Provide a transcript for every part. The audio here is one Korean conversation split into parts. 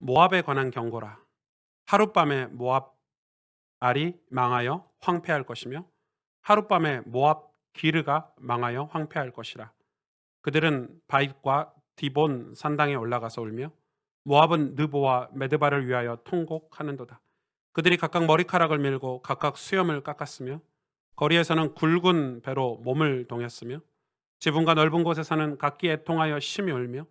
모압에 관한 경고라. 하룻밤에 모압 알이 망하여 황폐할 것이며 하룻밤에 모압 기르가 망하여 황폐할 것이라. 그들은 바윗과 디본 산당에 올라가서 울며 모압은 느보와 메드바를 위하여 통곡하는도다. 그들이 각각 머리카락을 밀고 각각 수염을 깎았으며 거리에서는 굵은 배로 몸을 동였으며 지붕과 넓은 곳에서는 각기 애통하여 심히 울며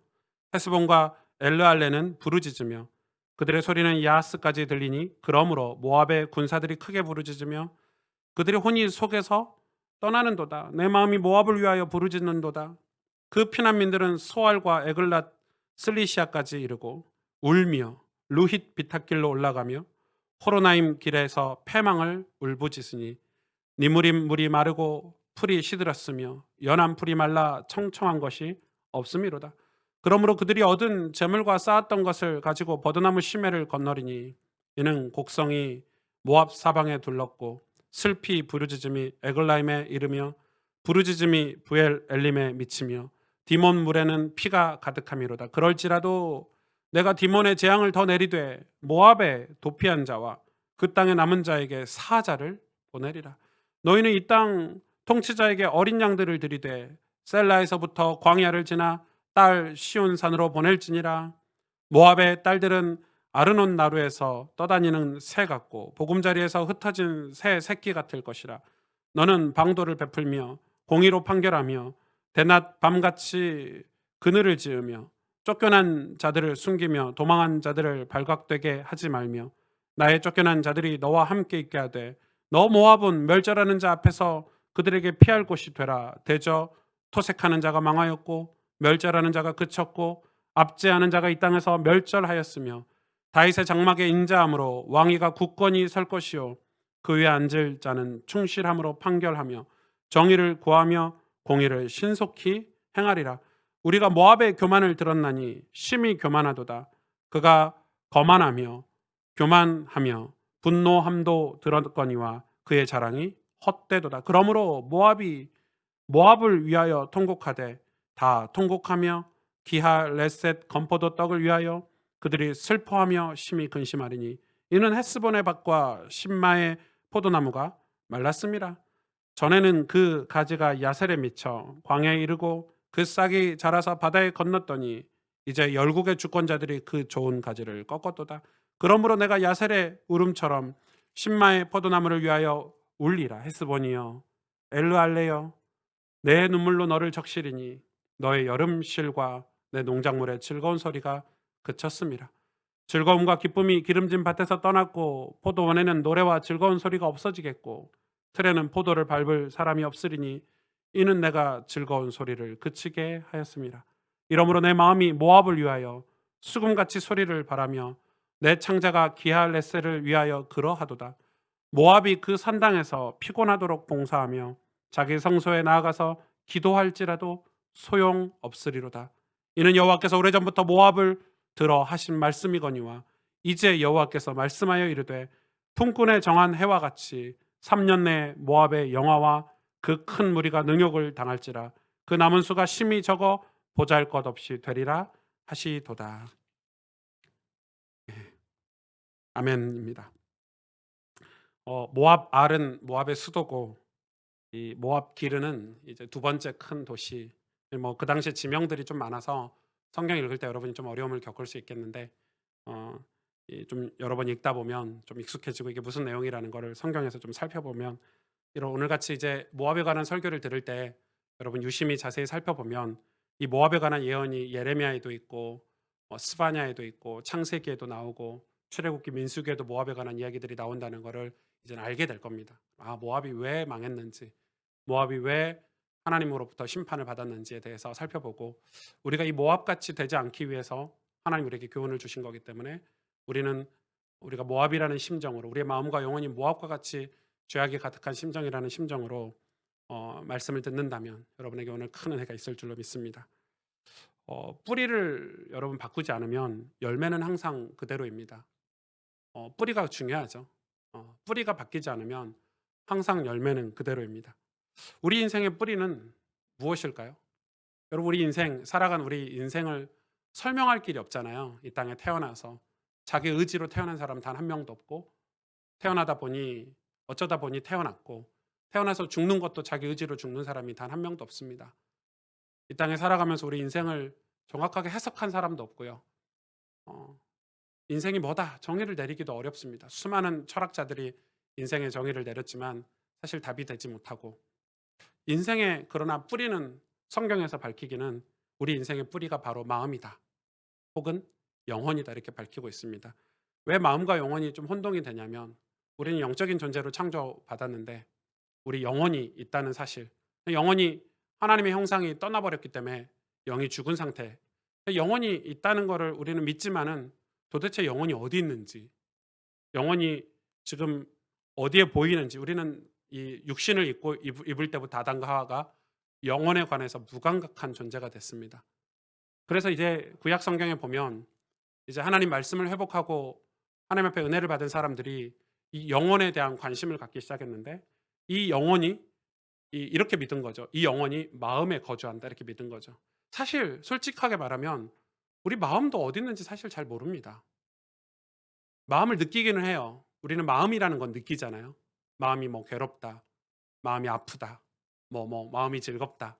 헤스본과 엘르알레는 부르짖으며 그들의 소리는 야하스까지 들리니 그러므로 모압의 군사들이 크게 부르짖으며 그들의 혼이 속에서 떠나는도다. 내 마음이 모압을 위하여 부르짖는도다. 그 피난민들은 소알과 에글랏 슬리시아까지 이르고 울며 루힛 비탈길로 올라가며 호로나임 길에서 패망을 울부짖으니 니무림 물이 마르고 풀이 시들었으며 연한 풀이 말라 청청한 것이 없음이로다. 그러므로 그들이 얻은 재물과 쌓았던 것을 가지고 버드나무 시메를 건너리니 이는 곡성이 모압 사방에 둘렀고 슬피 부르짖음이 에글라임에 이르며 부르짖음이 부엘 엘림에 미치며 디몬 물에는 피가 가득함이로다. 그럴지라도 내가 디몬의 재앙을 더 내리되 모압의 도피한 자와 그 땅에 남은 자에게 사자를 보내리라. 너희는 이 땅 통치자에게 어린 양들을 들이되 셀라에서부터 광야를 지나 딸 시온산으로 보낼지니라. 모압의 딸들은 아르논 나루에서 떠다니는 새 같고 보금자리에서 흩어진 새 새끼 같을 것이라. 너는 방도를 베풀며 공의로 판결하며 대낮 밤같이 그늘을 지으며 쫓겨난 자들을 숨기며 도망한 자들을 발각되게 하지 말며 나의 쫓겨난 자들이 너와 함께 있게 하되 너 모압은 멸절하는 자 앞에서 그들에게 피할 곳이 되라. 대저 토색하는 자가 망하였고 멸절하는 자가 그쳤고 압제하는 자가 이 땅에서 멸절하였으며 다윗의 장막에 인자함으로 왕위가 굳건히 설 것이요 그 위에 앉을 자는 충실함으로 판결하며 정의를 구하며 공의를 신속히 행하리라. 우리가 모압의 교만을 들었나니 심히 교만하도다. 그가 거만하며 교만하며 분노함도 들었거니와 그의 자랑이 헛되도다. 그러므로 모압을 위하여 통곡하되 다 통곡하며 기하 레셋 건포도 떡을 위하여 그들이 슬퍼하며 심히 근심하리니 이는 헤스본의 밭과 신마의 포도나무가 말랐습니다. 전에는 그 가지가 야셀에 미쳐 광야에 이르고 그 싹이 자라서 바다에 건넜더니 이제 열국의 주권자들이 그 좋은 가지를 꺾었도다. 그러므로 내가 야셀의 울음처럼 신마의 포도나무를 위하여 울리라. 헤스본이여 엘르알레여 내 눈물로 너를 적시리니 너의 여름실과 내 농작물의 즐거운 소리가 그쳤습니다. 즐거움과 기쁨이 기름진 밭에서 떠났고 포도원에는 노래와 즐거운 소리가 없어지겠고 틀에는 포도를 밟을 사람이 없으리니 이는 내가 즐거운 소리를 그치게 하였습니다. 이러므로 내 마음이 모압을 위하여 수금같이 소리를 바라며 내 창자가 기할레셀을 위하여 그러하도다. 모압이 그 산당에서 피곤하도록 봉사하며 자기 성소에 나아가서 기도할지라도 소용없으리로다. 이는 여호와께서 오래전부터 모압을 들어 하신 말씀이거니와 이제 여호와께서 말씀하여 이르되 품꾼의 정한 해와 같이 3년 내에 모압의 영화와 그 큰 무리가 능욕을 당할지라. 그 남은 수가 심히 적어 보잘것없이 되리라 하시도다. 아멘입니다. 모압 알은 모압의 수도고 이 모압 기르는 이제 두 번째 큰 도시. 뭐 그 당시에 지명들이 좀 많아서 성경 읽을 때 여러분이 좀 어려움을 겪을 수 있겠는데 어, 좀 여러 번 읽다 보면 좀 익숙해지고 이게 무슨 내용이라는 거를 성경에서 좀 살펴보면 이런 오늘같이 이제 모압에 관한 설교를 들을 때 여러분 유심히 자세히 살펴보면 이 모압에 관한 예언이 예레미야에도 있고 스바냐에도 있고 창세기에도 나오고 출애굽기 민수기에도 모압에 관한 이야기들이 나온다는 거를 이제는 알게 될 겁니다. 아, 모압이 왜 망했는지, 모압이 왜 하나님으로부터 심판을 받았는지에 대해서 살펴보고 우리가 이 모압같이 되지 않기 위해서 하나님 우리에게 교훈을 주신 거기 때문에 우리가 모압이라는 심정으로 우리의 마음과 영혼이 모압과 같이 죄악이 가득한 심정이라는 심정으로 말씀을 듣는다면 여러분에게 오늘 큰 은혜가 있을 줄로 믿습니다. 뿌리를 여러분 바꾸지 않으면 열매는 항상 그대로입니다. 뿌리가 중요하죠. 뿌리가 바뀌지 않으면 항상 열매는 그대로입니다. 우리 인생의 뿌리는 무엇일까요? 여러분 우리 인생을 설명할 길이 없잖아요. 이 땅에 태어나서 자기 의지로 태어난 사람은 단 한 명도 없고, 태어나다 보니 어쩌다 보니 태어났고, 태어나서 죽는 것도 자기 의지로 죽는 사람이 단 한 명도 없습니다. 이 땅에 살아가면서 우리 인생을 정확하게 해석한 사람도 없고요. 어, 인생이 뭐다 정의를 내리기도 어렵습니다. 수많은 철학자들이 인생의 정의를 내렸지만 사실 답이 되지 못하고, 인생의 그러나 뿌리는 성경에서 밝히기는 우리 인생의 뿌리가 바로 마음이다, 혹은 영혼이다, 이렇게 밝히고 있습니다. 왜 마음과 영혼이 좀 혼동이 되냐면, 우리는 영적인 존재로 창조받았는데 우리 영혼이 있다는 사실, 영혼이 하나님의 형상이 떠나버렸기 때문에 영이 죽은 상태, 영혼이 있다는 것을 우리는 믿지만은 도대체 영혼이 어디 있는지, 영혼이 지금 어디에 보이는지, 우리는 이 육신을 입고 입을 때부터 아담과 하와가 영혼에 관해서 무감각한 존재가 됐습니다. 그래서 이제 구약 성경에 보면 이제 하나님 말씀을 회복하고 하나님 앞에 은혜를 받은 사람들이 이 영혼에 대한 관심을 갖기 시작했는데, 이 영혼이 이렇게 믿은 거죠. 이 영혼이 마음에 거주한다, 이렇게 믿은 거죠. 사실 솔직하게 말하면 우리 마음도 어디 있는지 사실 잘 모릅니다. 마음을 느끼기는 해요. 우리는 마음이라는 건 느끼잖아요. 마음이 뭐 괴롭다, 마음이 아프다, 마음이 즐겁다.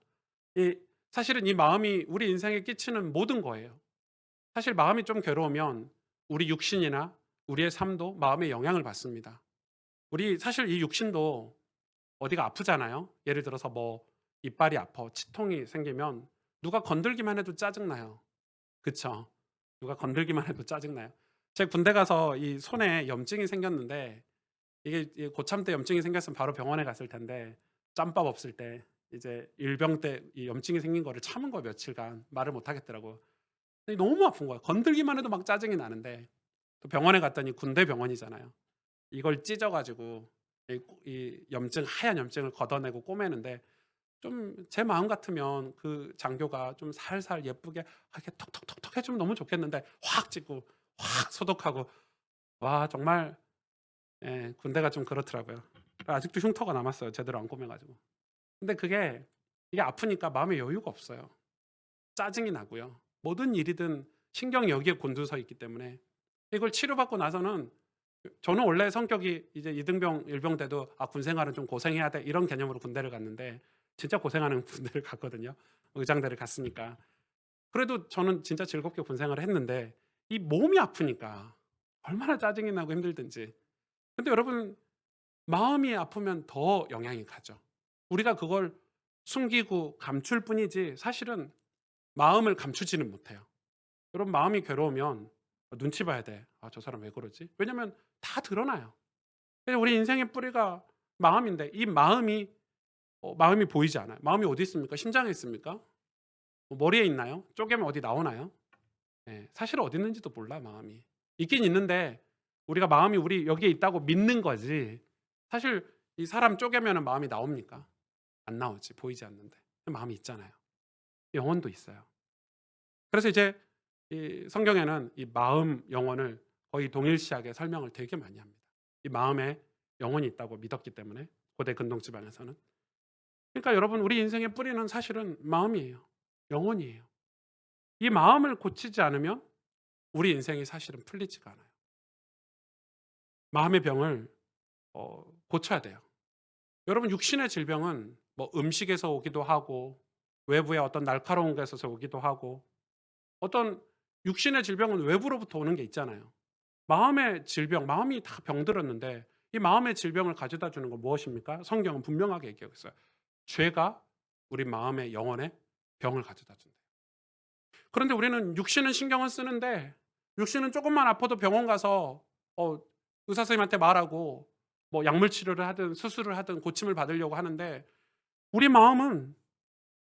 이 사실은 이 마음이 우리 인생에 끼치는 모든 거예요. 사실 마음이 좀 괴로우면 우리 육신이나 우리의 삶도 마음의 영향을 받습니다. 우리 사실 이 육신도 어디가 아프잖아요. 예를 들어서 뭐 이빨이 아파, 치통이 생기면 누가 건들기만 해도 짜증나요. 그쵸? 누가 건들기만 해도 짜증나요. 제가 군대 가서 이 손에 염증이 생겼는데, 이게 고참 때 염증이 생겼으면 바로 병원에 갔을 텐데, 짬밥 없을 때 이제 일병 때 이 염증이 생긴 거를 참은 거예요. 며칠간 말을 못 하겠더라고요. 근데 너무 아픈 거예요. 건들기만 해도 막 짜증이 나는데, 또 병원에 갔더니 군대 병원이잖아요. 이걸 찢어 가지고 이 염증, 하얀 염증을 걷어내고 꼬매는데, 좀 제 마음 같으면 그 장교가 좀 살살 예쁘게 이렇게 톡톡톡톡 해 주면 너무 좋겠는데, 확 찢고 확 소독하고, 와 정말, 예, 군대가 좀 그렇더라고요. 아직도 흉터가 남았어요, 제대로 안 꼬매 가지고. 근데 이게 아프니까 마음에 여유가 없어요. 짜증이 나고요. 모든 일이든 신경이 여기에 곤두서 있기 때문에, 이걸 치료받고 나서는, 저는 원래 성격이 이제 이등병, 일병 때도 '아 군 생활은 좀 고생해야 돼.' 이런 개념으로 군대를 갔는데, 진짜 고생하는 군대를 갔거든요. 의장대를 갔으니까. 그래도 저는 진짜 즐겁게 군 생활을 했는데, 이 몸이 아프니까 얼마나 짜증이 나고 힘들든지. 근데 여러분, 마음이 아프면 더 영향이 가죠. 우리가 그걸 숨기고 감출 뿐이지 사실은 마음을 감추지는 못해요. 여러분, 마음이 괴로우면 눈치 봐야 돼. '아 저 사람 왜 그러지?' 왜냐면 다 드러나요. 그래서 우리 인생의 뿌리가 마음인데, 이 마음이 보이지 않아요. 마음이 어디 있습니까? 심장에 있습니까? 뭐 머리에 있나요? 쪼개면 어디 나오나요? 예. 사실 어디 있는지도 몰라 마음이. 있긴 있는데 우리가 마음이 우리 여기에 있다고 믿는 거지, 사실 이 사람 쪼개면은 마음이 나옵니까? 안 나오지, 보이지 않는데. 마음이 있잖아요. 영혼도 있어요. 그래서 이제 이 성경에는 이 마음, 영혼을 거의 동일시하게 설명을 되게 많이 합니다. 이 마음에 영혼이 있다고 믿었기 때문에, 고대 근동 지방에서는. 그러니까 여러분, 우리 인생의 뿌리는 사실은 마음이에요. 영혼이에요. 이 마음을 고치지 않으면 우리 인생이 사실은 풀리지가 않아요. 마음의 병을 고쳐야 돼요. 여러분, 육신의 질병은 뭐 음식에서 오기도 하고, 외부의 어떤 날카로운 것에서 오기도 하고, 어떤 육신의 질병은 외부로부터 오는 게 있잖아요. 마음의 질병, 마음이 다 병들었는데 이 마음의 질병을 가져다 주는 건 무엇입니까? 성경은 분명하게 얘기하고 있어요. 죄가 우리 마음의 영혼에 병을 가져다 준대요. 그런데 우리는 육신은 신경을 쓰는데, 육신은 조금만 아파도 병원 가서 의사 선생님한테 말하고 뭐 약물 치료를 하든 수술을 하든 고침을 받으려고 하는데, 우리 마음은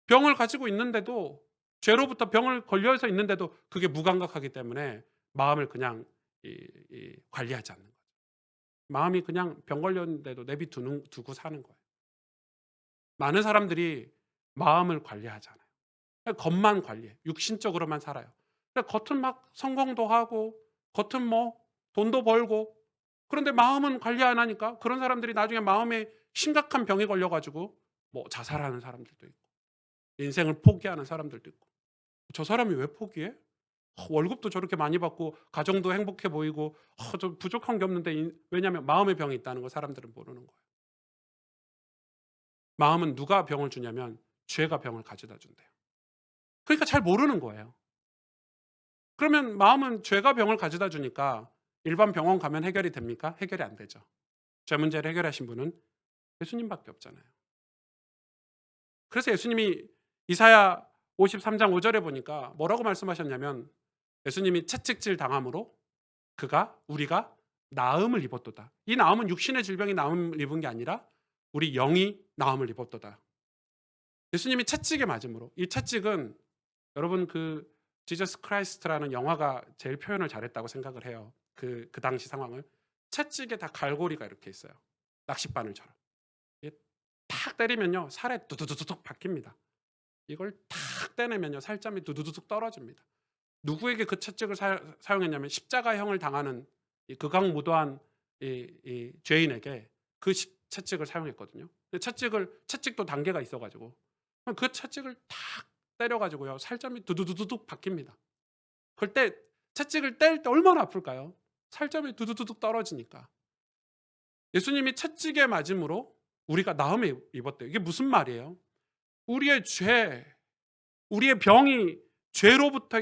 병을 가지고 있는데도, 죄로부터 병을 걸려서 있는데도 그게 무감각하기 때문에 마음을 그냥 관리하지 않는 거예요. 마음이 그냥 병 걸렸는데도 두고 사는 거예요. 많은 사람들이 마음을 관리하지 않아요. 그냥 겉만 관리해. 육신적으로만 살아요. 그러니까 겉은 막 성공도 하고, 겉은 뭐 돈도 벌고, 그런데 마음은 관리 안 하니까 그런 사람들이 나중에 마음에 심각한 병에 걸려 가지고 뭐 자살하는 사람들도 있고, 인생을 포기하는 사람들도 있고. '저 사람이 왜 포기해? 월급도 저렇게 많이 받고 가정도 행복해 보이고 저 부족한 게 없는데 왜냐하면 마음의 병이 있다는 걸 사람들은 모르는 거예요. 마음은 누가 병을 주냐면 죄가 병을 가져다 준대요. 그러니까 잘 모르는 거예요. 그러면 마음은 죄가 병을 가져다 주니까 일반 병원 가면 해결이 됩니까? 해결이 안 되죠. 죄 문제를 해결하신 분은 예수님밖에 없잖아요. 그래서 예수님이 이사야 53장 5절에 보니까 뭐라고 말씀하셨냐면 예수님이 채찍질 당함으로 우리가 나음을 입었도다. 이 나음은 육신의 질병이 나음을 입은 게 아니라 우리 영이 나음을 입었도다. 예수님이 채찍에 맞음으로, 이 채찍은 여러분 지저스 크라이스트라는 영화가 제일 표현을 잘했다고 생각을 해요. 그 당시 상황을. 채찍에 다 갈고리가 이렇게 있어요. 낚싯바늘처럼. 이게 탁 때리면요 살에 두두두둑 박힙니다. 이걸 탁 떼내면요 살점이 두두두둑 떨어집니다. 누구에게 그 채찍을 사용했냐면 십자가형을 당하는 이 극악무도한 이 죄인에게 그 채찍을 사용했거든요. 채찍도 단계가 있어가지고 그 채찍을 탁 때려가지고요 살점이 두두두둑 박힙니다. 그럴 때 채찍을 뗄 때 얼마나 아플까요? 살점이 두두두둑 떨어지니까. 예수님이 채찍에 맞음으로 우리가 나음을 입었대요. 이게 무슨 말이에요? 우리의 우리의 병이 죄로부터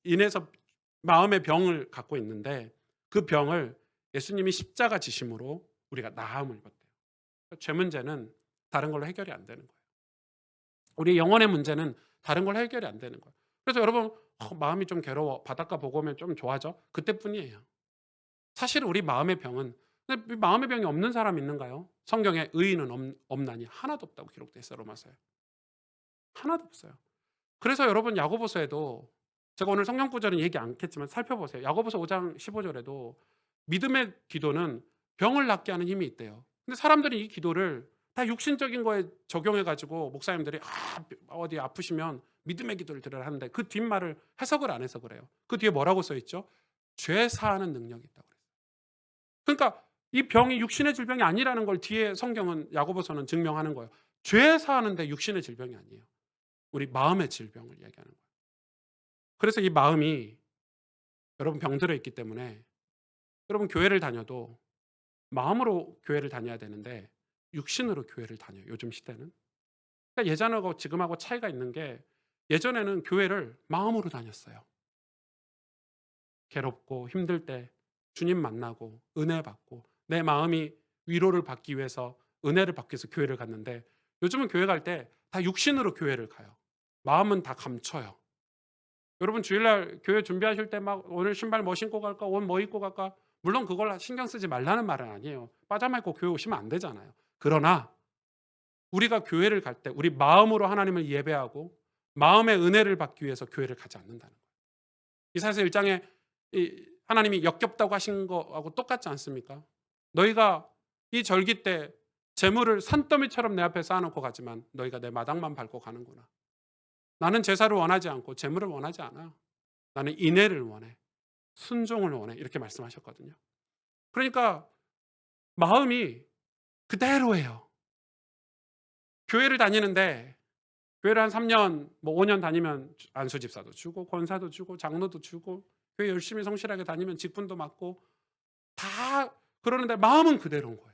인해서 마음의 병을 갖고 있는데 그 병을 예수님이 십자가 지심으로 우리가 나음을 입었대요. 죄 문제는 다른 걸로 해결이 안 되는 거예요. 우리 영혼의 문제는 다른 걸로 해결이 안 되는 거예요. 그래서 여러분 마음이 좀 괴로워 바닷가 보고 오면 좀 좋아져? 그때뿐이에요. 사실 우리 마음의 병은 근데 마음의 병이 없는 사람 있는가요? 성경에 의인은 없나니 하나도 없다고 기록되어 있어요. 로마서에. 하나도 없어요. 그래서 여러분 야고보서에도 제가 오늘 성경 구절은 얘기 않겠지만 살펴보세요. 야고보서 5장 15절에도 믿음의 기도는 병을 낫게 하는 힘이 있대요. 근데 사람들이 이 기도를 다 육신적인 거에 적용해 가지고 목사님들이 어디 아프시면 믿음의 기도를 드려라 하는데 그 뒷말을 해석을 안 해서 그래요. 그 뒤에 뭐라고 써 있죠? 죄 사하는 능력이 있다고 그래요. 그러니까 이 병이 육신의 질병이 아니라는 걸 뒤에 성경은 야고보서는 증명하는 거예요. 죄 사하는데 육신의 질병이 아니에요. 우리 마음의 질병을 얘기하는 거예요. 그래서 이 마음이 여러분 병들어 있기 때문에 여러분 교회를 다녀도 마음으로 교회를 다녀야 되는데 육신으로 교회를 다녀요. 요즘 시대는. 그러니까 예전하고 지금하고 차이가 있는 게 예전에는 교회를 마음으로 다녔어요. 괴롭고 힘들 때 주님 만나고 은혜 받고 내 마음이 위로를 받기 위해서 은혜를 받기 위해서 교회를 갔는데 요즘은 교회 갈 때 다 육신으로 교회를 가요. 마음은 다 감춰요. 여러분 주일날 교회 준비하실 때 막 오늘 신발 뭐 신고 갈까? 옷 뭐 입고 갈까? 물론 그걸 신경 쓰지 말라는 말은 아니에요. 빠자마 입고 교회 오시면 안 되잖아요. 그러나 우리가 교회를 갈 때 우리 마음으로 하나님을 예배하고 마음의 은혜를 받기 위해서 교회를 가지 않는다는 거예요. 이사야서 1장에 하나님이 역겹다고 하신 거하고 똑같지 않습니까? 너희가 이 절기 때 재물을 산더미처럼 내 앞에 쌓아놓고 가지만 너희가 내 마당만 밟고 가는구나. 나는 제사를 원하지 않고 재물을 원하지 않아. 나는 인애를 원해. 순종을 원해. 이렇게 말씀하셨거든요. 그러니까 마음이 그대로예요. 교회를 다니는데 교회를 한 3년, 뭐 5년 다니면 안수 집사도 주고 권사도 주고 장로도 주고 교회 열심히 성실하게 다니면 직분도 맡고 다 그러는데 마음은 그대로인 거예요.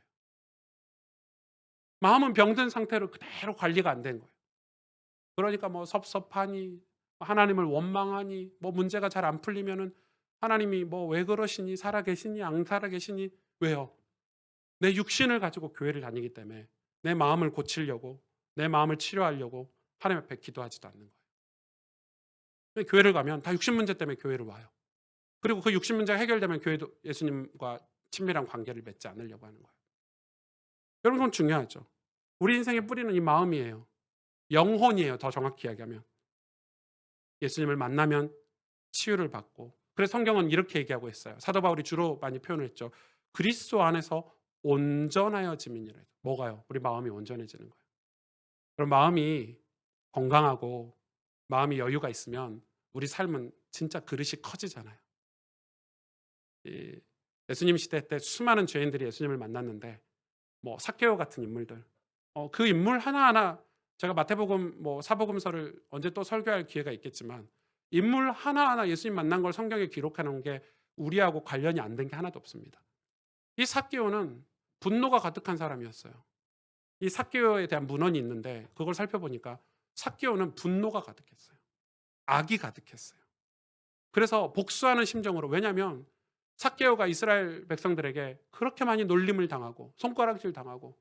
마음은 병든 상태로 그대로 관리가 안 된 거예요. 그러니까 뭐 섭섭하니 하나님을 원망하니 뭐 문제가 잘 안 풀리면은 하나님이 뭐 왜 그러시니 살아 계시니 안 살아 계시니 왜요? 내 육신을 가지고 교회를 다니기 때문에 내 마음을 고치려고 내 마음을 치료하려고 하나님 앞에 기도하지도 않는 거예요. 교회를 가면 다 육신 문제 때문에 교회를 와요. 그리고 그 육신 문제가 해결되면 교회도 예수님과 친밀한 관계를 맺지 않으려고 하는 거예요. 여러분 그건 중요하죠. 우리 인생의 뿌리는 이 마음이에요. 영혼이에요. 더 정확히 이야기하면. 예수님을 만나면 치유를 받고 그래서 성경은 이렇게 얘기하고 있어요. 사도 바울이 주로 많이 표현을 했죠. 그리스도 안에서 온전하여짐이니라. 뭐가요? 우리 마음이 온전해지는 거예요. 그럼 마음이 건강하고 마음이 여유가 있으면 우리 삶은 진짜 그릇이 커지잖아요. 예수님 시대 때 수많은 죄인들이 예수님을 만났는데 뭐 삭개오 같은 인물들 그 인물 하나하나 제가 마태복음 뭐 사복음서를 언제 또 설교할 기회가 있겠지만 인물 하나하나 예수님 만난 걸 성경에 기록해 놓은 게 우리하고 관련이 안 된 게 하나도 없습니다. 이 삭개오는 분노가 가득한 사람이었어요. 이 삭개오에 대한 문헌이 있는데 그걸 살펴보니까 삭개오는 분노가 가득했어요. 악이 가득했어요. 그래서 복수하는 심정으로, 왜냐하면 삭개오가 이스라엘 백성들에게 그렇게 많이 놀림을 당하고 손가락질 당하고,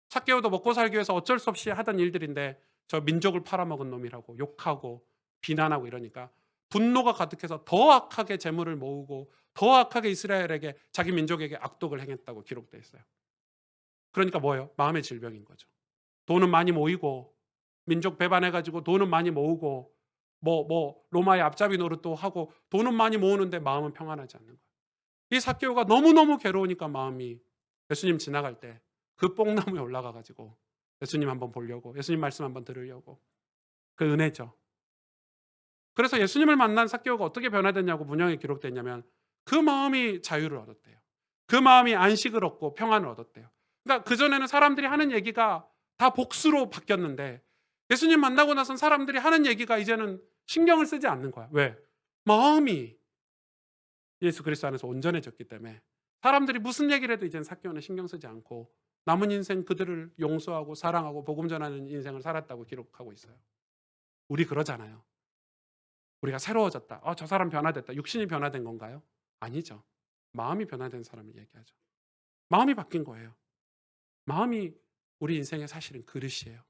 삭개오도 먹고 살기 위해서 어쩔 수 없이 하던 일들인데 저 민족을 팔아먹은 놈이라고 욕하고 비난하고 이러니까 분노가 가득해서 더 악하게 재물을 모으고 더 악하게 이스라엘에게, 자기 민족에게 악독을 행했다고 기록되어 있어요. 그러니까 뭐예요? 마음의 질병인 거죠. 돈은 많이 모이고 민족 배반해가지고 돈은 많이 모으고 로마의 앞잡이 노릇도 하고 돈은 많이 모으는데 마음은 평안하지 않는 거예요. 이 삭개오가 너무너무 괴로우니까 마음이 예수님 지나갈 때 그 뽕나무에 올라가가지고 예수님 한번 보려고, 예수님 말씀 한번 들으려고. 그 은혜죠. 그래서 예수님을 만난 삭개오가 어떻게 변화됐냐고 문형에 기록됐냐면 그 마음이 자유를 얻었대요. 그 마음이 안식을 얻고 평안을 얻었대요. 그러니까 그전에는 사람들이 하는 얘기가 다 복수로 바뀌었는데 예수님 만나고 나선 사람들이 하는 얘기가 이제는 신경을 쓰지 않는 거야. 왜? 마음이 예수 그리스도 안에서 온전해졌기 때문에 사람들이 무슨 얘기를 해도 이제는 삭개오는 신경 쓰지 않고 남은 인생 그들을 용서하고 사랑하고 복음 전하는 인생을 살았다고 기록하고 있어요. 우리 그러잖아요. 우리가 새로워졌다. 저 사람 변화됐다. 육신이 변화된 건가요? 아니죠. 마음이 변화된 사람을 얘기하죠. 마음이 바뀐 거예요. 마음이 우리 인생의 사실은 그릇이에요.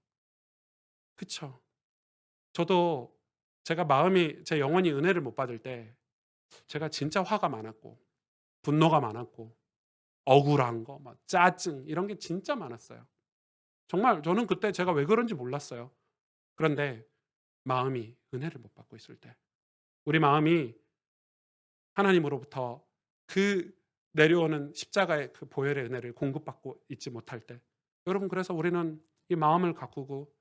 그쵸? 저도 제가 마음이, 제 영혼이 은혜를 못 받을 때 제가 진짜 화가 많았고 분노가 많았고 억울한 거, 막 짜증 이런 게 진짜 많았어요. 정말 저는 그때 제가 왜 그런지 몰랐어요. 그런데 마음이 은혜를 못 받고 있을 때, 우리 마음이 하나님으로부터 그 내려오는 십자가의 그 보혈의 은혜를 공급받고 있지 못할 때, 여러분, 그래서 우리는 이 마음을 가꾸고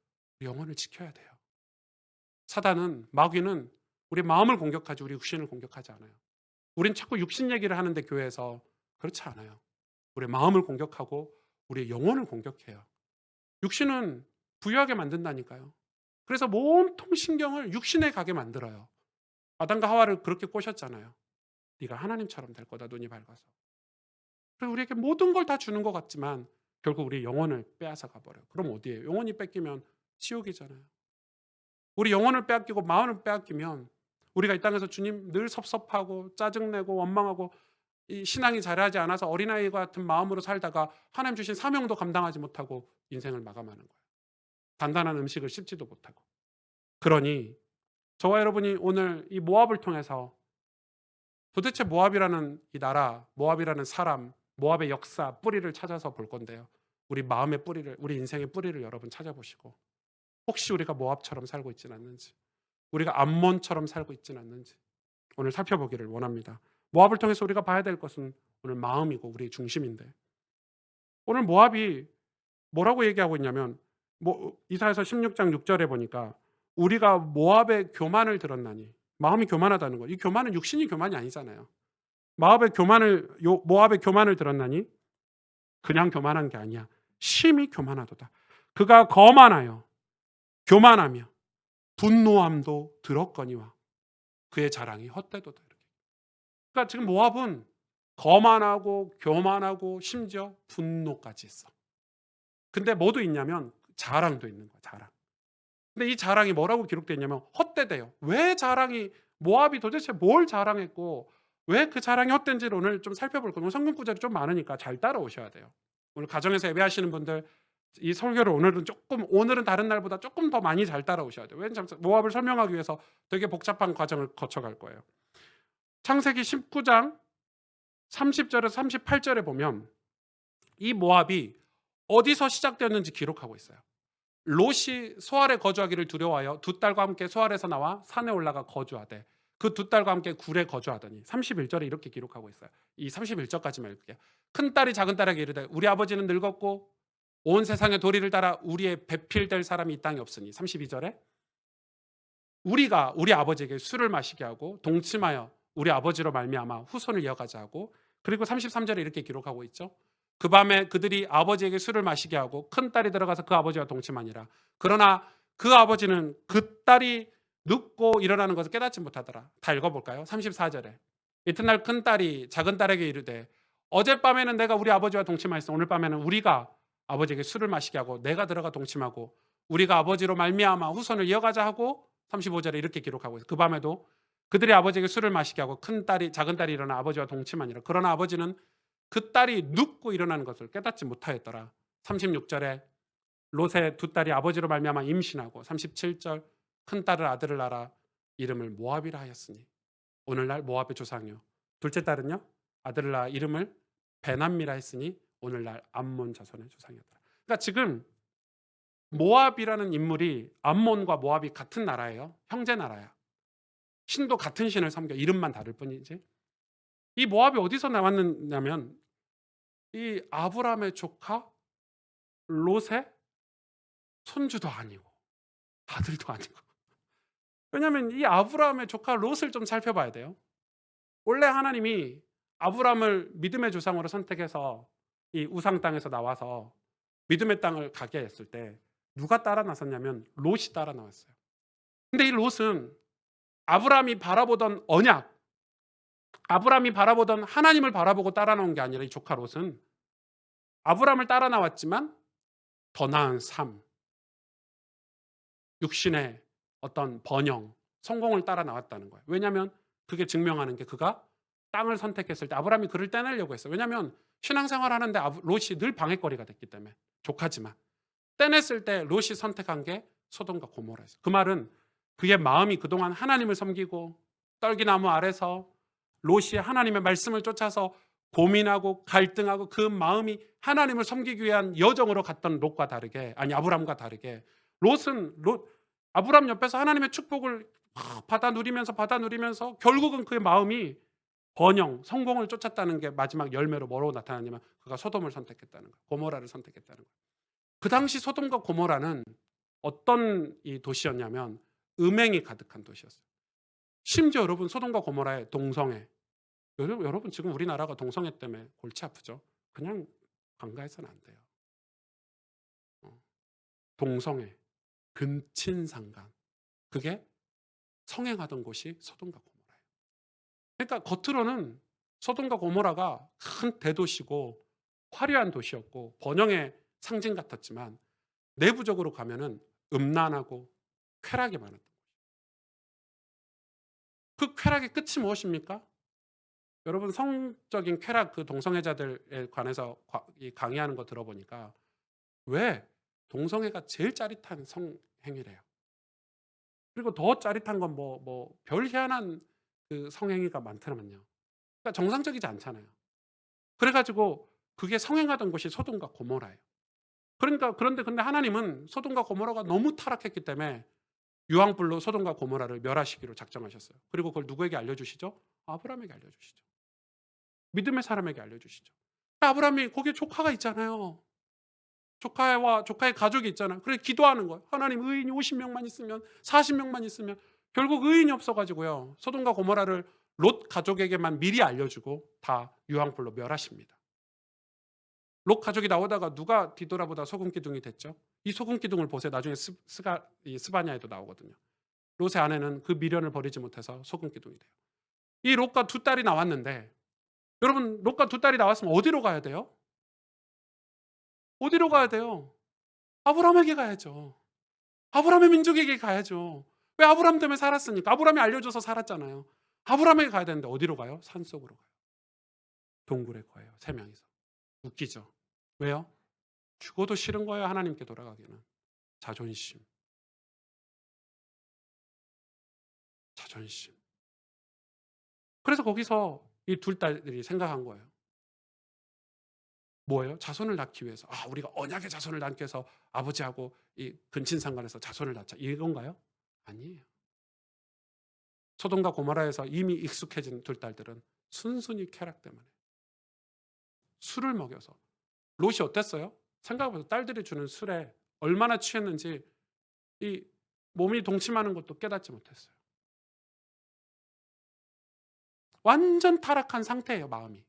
영혼을 지켜야 돼요. 사단은, 마귀는 우리 마음을 공격하지 우리 육신을 공격하지 않아요. 우린 자꾸 육신 얘기를 하는데 교회에서 그렇지 않아요. 우리 마음을 공격하고 우리 영혼을 공격해요. 육신은 부유하게 만든다니까요. 그래서 온통 신경을 육신에 가게 만들어요. 아담과 하와를 그렇게 꼬셨잖아요. 네가 하나님처럼 될 거다, 눈이 밝아서. 그래서 우리에게 모든 걸 다 주는 것 같지만 결국 우리 영혼을 빼앗아 가버려요. 그럼 어디예요? 영혼이 뺏기면 지옥이잖아요. 우리 영혼을 빼앗기고 마음을 빼앗기면 우리가 이 땅에서 주님 늘 섭섭하고 짜증내고 원망하고 이 신앙이 자라지 않아서 어린아이 같은 마음으로 살다가 하나님 주신 사명도 감당하지 못하고 인생을 마감하는 거예요. 단단한 음식을 씹지도 못하고. 그러니 저와 여러분이 오늘 이 모압을 통해서 도대체 모압이라는 이 나라, 모압이라는 사람, 모압의 역사, 뿌리를 찾아서 볼 건데요. 우리 마음의 뿌리를, 우리 인생의 뿌리를 여러분 찾아보시고, 혹시 우리가 모압처럼 살고 있지는 않는지, 우리가 암몬처럼 살고 있지는 않는지 오늘 살펴보기를 원합니다. 모압을 통해서 우리가 봐야 될 것은 오늘 마음이고 우리의 중심인데, 오늘 모압이 뭐라고 얘기하고 있냐면, 이사야서 16장 6절에 보니까 우리가 모압의 교만을 들었나니, 마음이 교만하다는 거예요. 이 교만은 육신이 교만이 아니잖아요. 모압의 교만을 들었나니 그냥 교만한 게 아니야. 심히 교만하도다. 그가 거만하여 교만하며 분노함도 들었거니와 그의 자랑이 헛되도다. 그러니까 지금 모압은 거만하고 교만하고 심지어 분노까지 있어. 근데 뭐도 있냐면 자랑도 있는 거야, 자랑. 근데 이 자랑이 뭐라고 기록되어 있냐면 헛되대요. 왜 자랑이, 모압이 도대체 뭘 자랑했고 왜 그 자랑이 헛된지를 오늘 좀 살펴볼 거예요. 성경 구절이 좀 많으니까 잘 따라오셔야 돼요. 오늘 가정에서 예배하시는 분들 이 설교를 오늘은 다른 날보다 조금 더 많이 잘 따라오셔야 돼요. 왜냐하면 모압을 설명하기 위해서 되게 복잡한 과정을 거쳐갈 거예요. 창세기 19장 30절에서 38절에 보면 이 모압이 어디서 시작되었는지 기록하고 있어요. 롯이 소알에 거주하기를 두려워하여 두 딸과 함께 소알에서 나와 산에 올라가 거주하되 그 두 딸과 함께 굴에 거주하더니, 31절에 이렇게 기록하고 있어요. 이 31절까지만 읽을게요. 큰 딸이 작은 딸에게 이르되 우리 아버지는 늙었고 온 세상의 도리를 따라 우리의 배필될 사람이 이 땅에 없으니, 32절에 우리가 우리 아버지에게 술을 마시게 하고 동침하여 우리 아버지로 말미암아 후손을 이어가자 하고, 그리고 33절에 이렇게 기록하고 있죠. 그 밤에 그들이 아버지에게 술을 마시게 하고 큰 딸이 들어가서 그 아버지와 동침하니라. 그러나 그 아버지는 그 딸이 눕고 일어나는 것을 깨닫지 못하더라. 다 읽어볼까요? 34절에 이튿날 큰 딸이 작은 딸에게 이르되 어젯밤에는 내가 우리 아버지와 동침하였으나 오늘 밤에는 우리가 아버지에게 술을 마시게 하고 내가 들어가 동침하고 우리가 아버지로 말미암아 후손을 이어가자 하고 35절에 이렇게 기록하고 있어요. 그 밤에도 그들이 아버지에게 술을 마시게 하고 큰 딸이 작은 딸이 일어나 아버지와 동침하니라. 그러나 아버지는 그 딸이 눕고 일어나는 것을 깨닫지 못하였더라. 36절에 롯의 두 딸이 아버지로 말미암아 임신하고 37절 큰 딸을 아들을 낳아 이름을 모압이라 하였으니 오늘날 모압의 조상이요. 둘째 딸은요 아들을 낳아 이름을 베남미라 했으니 오늘날 암몬 자손의 조상이었더라. 그러니까 지금 모압이라는 인물이 암몬과 모압이 같은 나라예요. 형제 나라야. 신도 같은 신을 섬겨 이름만 다를 뿐이지. 이 모압이 어디서 나왔느냐면 이 아브라함의 조카 롯의 손주도 아니고 아들도 아니고. 왜냐하면 이 아브라함의 조카 롯을 좀 살펴봐야 돼요. 원래 하나님이 아브라함을 믿음의 조상으로 선택해서 이 우상 땅에서 나와서 믿음의 땅을 가게 했을 때 누가 따라 나섰냐면 롯이 따라 나왔어요. 근데 이 롯은 아브라함이 바라보던 언약, 아브라함이 바라보던 하나님을 바라보고 따라 나온 게 아니라 이 조카 롯은 아브라함을 따라 나왔지만 더 나은 삶, 육신의 어떤 번영, 성공을 따라 나왔다는 거예요. 왜냐하면 그게 증명하는 게 그가 땅을 선택했을 때 아브라함이 그를 떼내려고 했어요. 왜냐하면 신앙생활 하는데 롯이 늘 방해거리가 됐기 때문에 조카지만 떼냈을 때 롯이 선택한 게 소돔과 고모라였어요. 그 말은 그의 마음이 그동안 하나님을 섬기고 떨기나무 아래서 롯이 하나님의 말씀을 쫓아서 고민하고 갈등하고 그 마음이 하나님을 섬기기 위한 여정으로 갔던 롯과 다르게, 아니 아브람과 다르게 롯은 아브람 옆에서 하나님의 축복을 받아 누리면서 결국은 그의 마음이 번영, 성공을 쫓았다는 게 마지막 열매로 뭐로 나타나냐면 그가 소돔을 선택했다는 거예요. 고모라를 선택했다는 거예요. 그 당시 소돔과 고모라는 어떤 이 도시였냐면 음행이 가득한 도시였어요. 심지어 여러분 소돔과 고모라의 동성애, 여러분 지금 우리나라가 동성애 때문에 골치 아프죠. 그냥 간과해서는 안 돼요. 동성애, 근친상간, 그게 성행하던 곳이 소돔과 고모라예요. 그러니까 겉으로는 소돔과 고모라가 큰 대도시고 화려한 도시였고 번영의 상징 같았지만 내부적으로 가면은 음란하고 쾌락이 많았던 거예요. 그 쾌락의 끝이 무엇입니까? 여러분 성적인 쾌락, 그 동성애자들에 관해서 강의하는 거 들어보니까 왜 동성애가 제일 짜릿한 성행위래요. 그리고 더 짜릿한 건 별 희한한 그 성행위가 많더라면요. 그러니까 정상적이지 않잖아요. 그래가지고 그게 성행하던 곳이 소돔과 고모라예요. 그러니까 근데 하나님은 소돔과 고모라가 너무 타락했기 때문에 유황불로 소돔과 고모라를 멸하시기로 작정하셨어요. 그리고 그걸 누구에게 알려주시죠? 아브라함에게 알려주시죠. 믿음의 사람에게 알려주시죠. 아브라함이 거기에 조카가 있잖아요. 조카의 가족이 있잖아요. 그래 기도하는 거예요. 하나님 의인이 50명만 있으면 40명만 있으면 결국 의인이 없어가지고요. 소돔과 고모라를 롯 가족에게만 미리 알려주고 다 유황불로 멸하십니다. 롯 가족이 나오다가 누가 뒤돌아보다 소금 기둥이 됐죠? 이 소금 기둥을 보세요. 나중에 스바냐에도 나오거든요. 롯의 아내는 그 미련을 버리지 못해서 소금 기둥이 돼요. 이 롯과 두 딸이 나왔는데 여러분 롯과 두 딸이 나왔으면 어디로 가야 돼요? 어디로 가야 돼요? 아브라함에게 가야죠. 아브라함의 민족에게 가야죠. 왜 아브라함 때문에 살았으니까. 아브라함이 알려줘서 살았잖아요. 아브라함에게 가야 되는데 어디로 가요? 산속으로 가요. 동굴에 거예요. 세 명이서. 웃기죠. 왜요? 죽어도 싫은 거예요. 하나님께 돌아가기는. 자존심. 자존심. 그래서 거기서 이 둘 딸들이 생각한 거예요. 뭐예요? 자손을 낳기 위해서. 우리가 언약의 자손을 낳기 위해서 아버지하고 이 근친상간에서 자손을 낳자. 이건가요? 아니에요. 소돔과 고모라에서 이미 익숙해진 둘 딸들은 순순히 쾌락 때문에 술을 먹여서. 롯이 어땠어요? 생각해보세요. 딸들이 주는 술에 얼마나 취했는지 이 몸이 동침하는 것도 깨닫지 못했어요. 완전 타락한 상태예요, 마음이.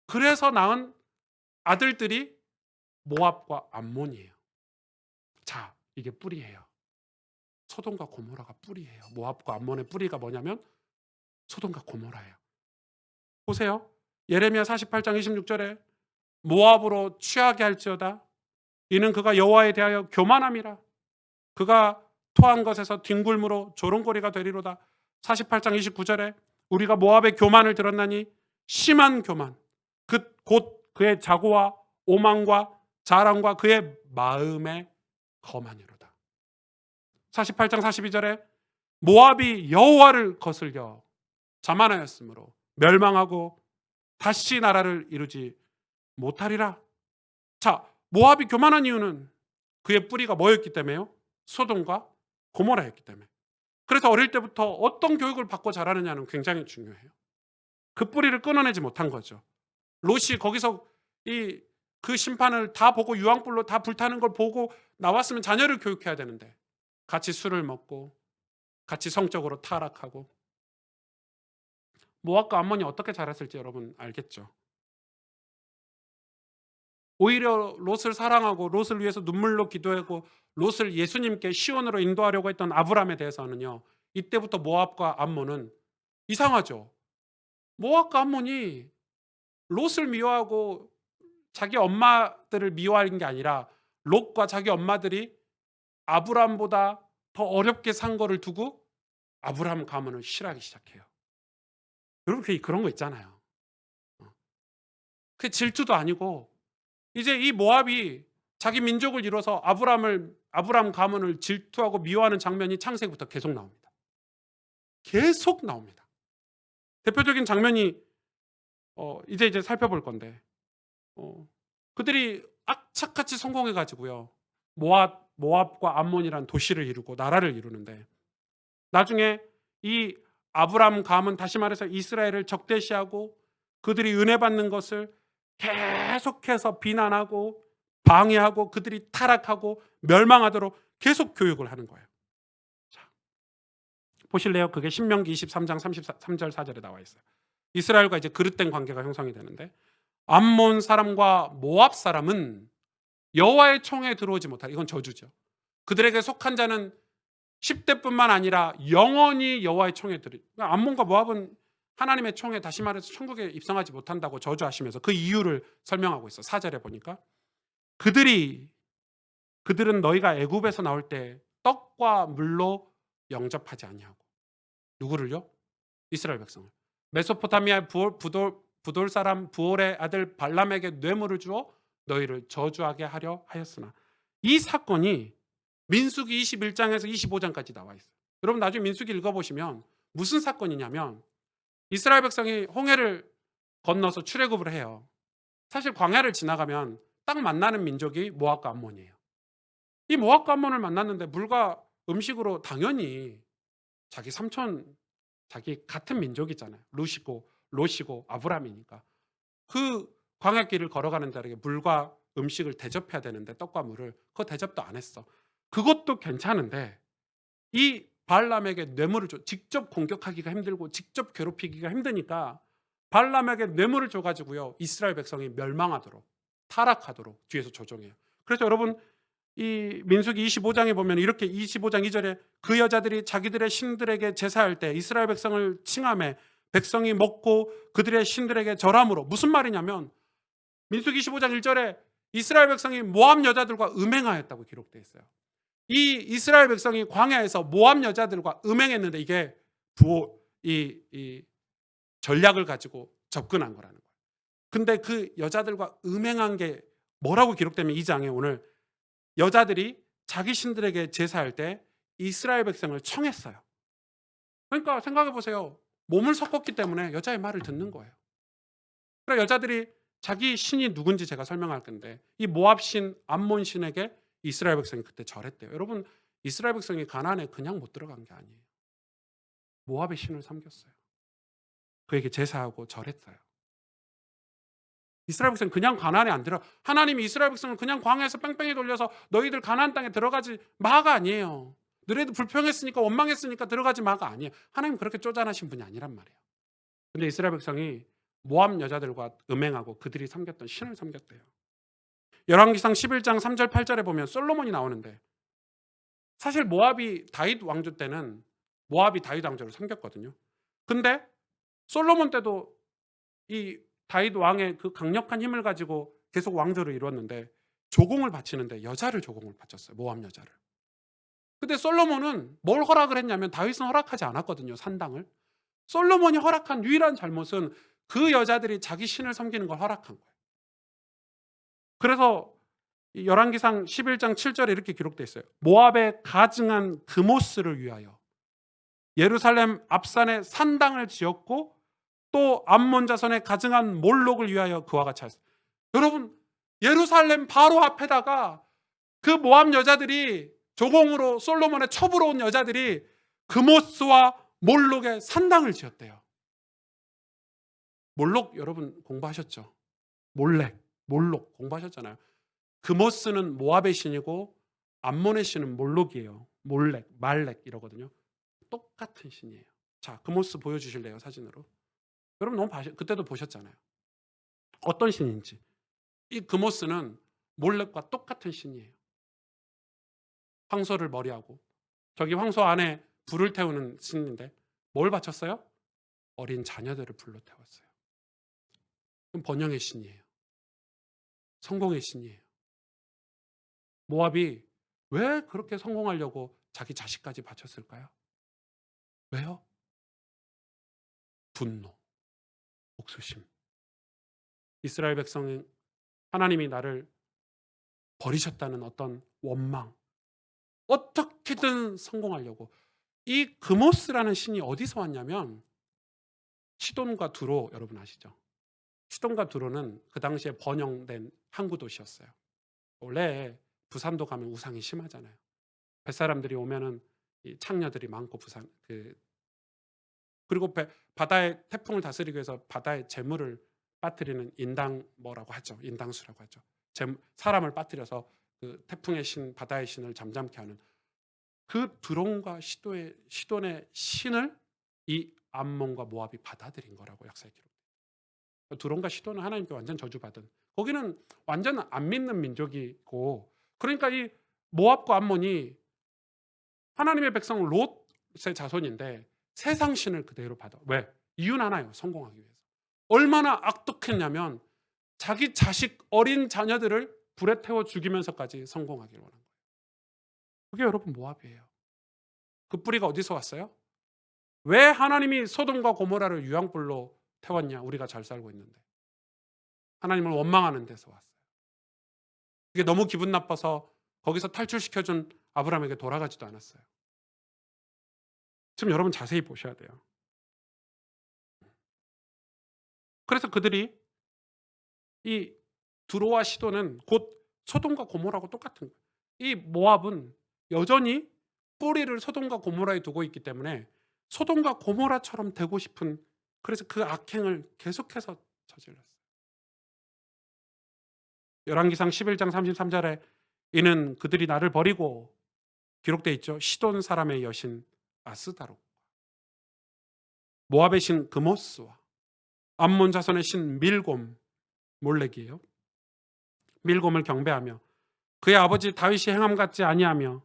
그래서 낳은 아들들이 모압과 암몬이에요. 자, 이게 뿌리예요. 소돔과 고모라가 뿌리예요. 모압과 암몬의 뿌리가 뭐냐면 소돔과 고모라예요. 보세요. 예레미야 48장 26절에 모압으로 취하게 할지어다. 이는 그가 여호와에 대하여 교만함이라. 그가 토한 것에서 뒹굴므로 조롱거리가 되리로다. 48장 29절에 우리가 모압의 교만을 들었나니 심한 교만. 곧 그의 자고와 오만과 자랑과 그의 마음의 거만이로다. 48장 42절에 모압이 여호와를 거슬려 자만하였으므로 멸망하고 다시 나라를 이루지 못하리라. 자, 모압이 교만한 이유는 그의 뿌리가 뭐였기 때문에요? 소돔과 고모라였기 때문에. 그래서 어릴 때부터 어떤 교육을 받고 자라느냐는 굉장히 중요해요. 그 뿌리를 끊어내지 못한 거죠. 롯이 거기서 그 심판을 다 보고 유황불로 다 불타는 걸 보고 나왔으면 자녀를 교육해야 되는데 같이 술을 먹고 같이 성적으로 타락하고. 모압과 암몬이 어떻게 자랐을지 여러분 알겠죠? 오히려 롯을 사랑하고 롯을 위해서 눈물로 기도하고 롯을 예수님께 시온으로 인도하려고 했던 아브람에 대해서는요, 이때부터 모압과 암몬은 이상하죠. 모압과 암몬이 롯을 미워하고 자기 엄마들을 미워하는 게 아니라 롯과 자기 엄마들이 아브람보다 더 어렵게 산 거를 두고 아브람 가문을 싫어하기 시작해요. 여러분 그런 거 있잖아요. 그게 질투도 아니고 이제 이 모압이 자기 민족을 이뤄서 아브람 가문을 질투하고 미워하는 장면이 창세기부터 계속 나옵니다. 계속 나옵니다. 대표적인 장면이 이제 살펴볼 건데 그들이 악착같이 성공해가지고요, 모압과 암몬이라는 도시를 이루고 나라를 이루는데 나중에 이 아브람 가문, 다시 말해서 이스라엘을 적대시하고 그들이 은혜 받는 것을 계속해서 비난하고 방해하고 그들이 타락하고 멸망하도록 계속 교육을 하는 거예요. 자, 보실래요? 그게 신명기 23장 33절 4절에 나와 있어요. 이스라엘과 이제 그릇된 관계가 형성이 되는데 암몬 사람과 모압 사람은 여호와의 총에 들어오지 못하리. 이건 저주죠. 그들에게 속한 자는 10대뿐만 아니라 영원히 여호와의 총에 들이. 그러니까 암몬과 모압은 하나님의 총에, 다시 말해서 천국에 입성하지 못한다고 저주하시면서 그 이유를 설명하고 있어. 4절에 보니까 그들은 너희가 애굽에서 나올 때 떡과 물로 영접하지 아니하고. 누구를요? 이스라엘 백성을. 메소포타미아 부돌 사람 부올의 아들 발람에게 뇌물을 주어 너희를 저주하게 하려 하였으나. 이 사건이 민수기 21장에서 25장까지 나와 있어요. 여러분 나중에 민수기 읽어보시면 무슨 사건이냐면 이스라엘 백성이 홍해를 건너서 출애굽을 해요. 사실 광야를 지나가면 딱 만나는 민족이 모압과 암몬이에요. 이 모압과 암몬을 만났는데 물과 음식으로 당연히 자기 삼촌, 자기 같은 민족이잖아요. 롯이고 아브람이니까. 그 광야길을 걸어가는 자에게 물과 음식을 대접해야 되는데 떡과 물을 그거 대접도 안 했어. 그것도 괜찮은데 이 발람에게 뇌물을 줘. 직접 공격하기가 힘들고 직접 괴롭히기가 힘드니까 발람에게 뇌물을 줘가지고요, 이스라엘 백성이 멸망하도록, 타락하도록 뒤에서 조종해요. 그래서 여러분 이 민수기 25장에 보면 이렇게 25장 2절에 그 여자들이 자기들의 신들에게 제사할 때 이스라엘 백성을 칭함해 백성이 먹고 그들의 신들에게 절함으로. 무슨 말이냐면 민수기 25장 1절에 이스라엘 백성이 모압 여자들과 음행하였다고 기록되어 있어요. 이 이스라엘 백성이 광야에서 모압 여자들과 음행했는데 이게 이 전략을 가지고 접근한 거라는 거예요. 근데 그 여자들과 음행한 게 뭐라고 기록되면 이 장에 오늘 여자들이 자기 신들에게 제사할 때 이스라엘 백성을 청했어요. 그러니까 생각해 보세요. 몸을 섞었기 때문에 여자의 말을 듣는 거예요. 그러니까 여자들이 자기 신이 누군지 제가 설명할 건데 이 모압 신, 암몬 신에게 이스라엘 백성이 그때 절했대요. 여러분 이스라엘 백성이 가나안에 그냥 못 들어간 게 아니에요. 모압의 신을 섬겼어요. 그에게 제사하고 절했어요. 이스라엘 백성은 그냥 가나안에 안 들어. 하나님이 이스라엘 백성을 그냥 광야에서 뺑뺑이 돌려서 너희들 가나안 땅에 들어가지 마가 아니에요. 너희들 불평했으니까 원망했으니까 들어가지 마가 아니에요. 하나님 그렇게 쪼잔하신 분이 아니란 말이에요. 근데 이스라엘 백성이 모압 여자들과 음행하고 그들이 섬겼던 신을 섬겼대요. 열왕기상 11장 3절 8절에 보면 솔로몬이 나오는데 사실 모압이 다윗 왕조 때는 모압이 다윗 왕조를 섬겼거든요. 근데 솔로몬 때도 이 다윗 왕의 그 강력한 힘을 가지고 계속 왕조를 이루었는데 조공을 바치는데 여자를 조공을 바쳤어요. 모압 여자를. 근데 솔로몬은 뭘 허락을 했냐면 다윗은 허락하지 않았거든요, 산당을. 솔로몬이 허락한 유일한 잘못은 그 여자들이 자기 신을 섬기는 걸 허락한 거예요. 그래서 이 열왕기상 11장 7절에 이렇게 기록되어 있어요. 모압에 가증한 그모스를 위하여 예루살렘 앞산에 산당을 지었고 또 암몬 자손에 가증한 몰록을 위하여 그와 같이 하였어요. 여러분, 예루살렘 바로 앞에다가 그 모압 여자들이 조공으로 솔로몬의 첩으로 온 여자들이 그모스와 몰록의 산당을 지었대요. 몰록 여러분 공부하셨죠? 몰록 공부하셨잖아요. 그모스는 모압의 신이고 암몬의 신은 몰록이에요. 말렉 이러거든요. 똑같은 신이에요. 자, 그모스 보여주실래요? 사진으로. 여러분 너무 그때도 보셨잖아요. 어떤 신인지. 이 그모스는 몰렉과 똑같은 신이에요. 황소를 머리하고 저기 황소 안에 불을 태우는 신인데 뭘 바쳤어요? 어린 자녀들을 불로 태웠어요. 그럼 번영의 신이에요. 성공의 신이에요. 모압이 왜 그렇게 성공하려고 자기 자식까지 바쳤을까요? 왜요? 분노, 복수심. 이스라엘 백성은 하나님이 나를 버리셨다는 어떤 원망, 어떻게든 성공하려고. 이 그모스라는 신이 어디서 왔냐면 시돈과 두로, 여러분 아시죠? 시돈과 두로는 그 당시에 번영된 항구 도시였어요. 원래 부산도 가면 우상이 심하잖아요. 뱃사람들이 오면은 이 창녀들이 많고 그리고 바다의 태풍을 다스리기 위해서 바다의 재물을 빠뜨리는 뭐라고 하죠. 인당수라고 하죠. 사람을 빠뜨려서 그 태풍의 신, 바다의 신을 잠잠케 하는 그 드론과 시돈의 신을 이 암몬과 모압이 받아들인 거라고 역사에 기록돼요. 드론과 시돈은 하나님께 완전 저주받은, 거기는 완전 안 믿는 민족이고, 그러니까 이 모압과 암몬이 하나님의 백성 롯의 자손인데 세상 신을 그대로 받아. 왜? 이유는 하나예요. 성공하기 위해서. 얼마나 악독했냐면 자기 자식 어린 자녀들을 불에 태워 죽이면서까지 성공하기를 원한 거예요. 그게 여러분 모압이에요. 그 뿌리가 어디서 왔어요? 왜 하나님이 소돔과 고모라를 유황불로 태웠냐? 우리가 잘 살고 있는데. 하나님을 원망하는 데서 왔어요. 그게 너무 기분 나빠서 거기서 탈출시켜준 아브라함에게 돌아가지도 않았어요. 지금 여러분 자세히 보셔야 돼요. 그래서 그들이 이 두로와 시도는 곧 소돔과 고모라하고 똑같은 거예요. 이 모압은 여전히 뿌리를 소돔과 고모라에 두고 있기 때문에 소돔과 고모라처럼 되고 싶은, 그래서 그 악행을 계속해서 저질렀어요. 열왕기상 11장 33절에 이는 그들이 나를 버리고, 기록되어 있죠. 시돈 사람의 여신 아스다로, 모압의 신 그모스와 암몬 자손의 신 밀곰, 몰렉이에요. 밀곰을 경배하며 그의 아버지 다윗이 행함 같지 아니하며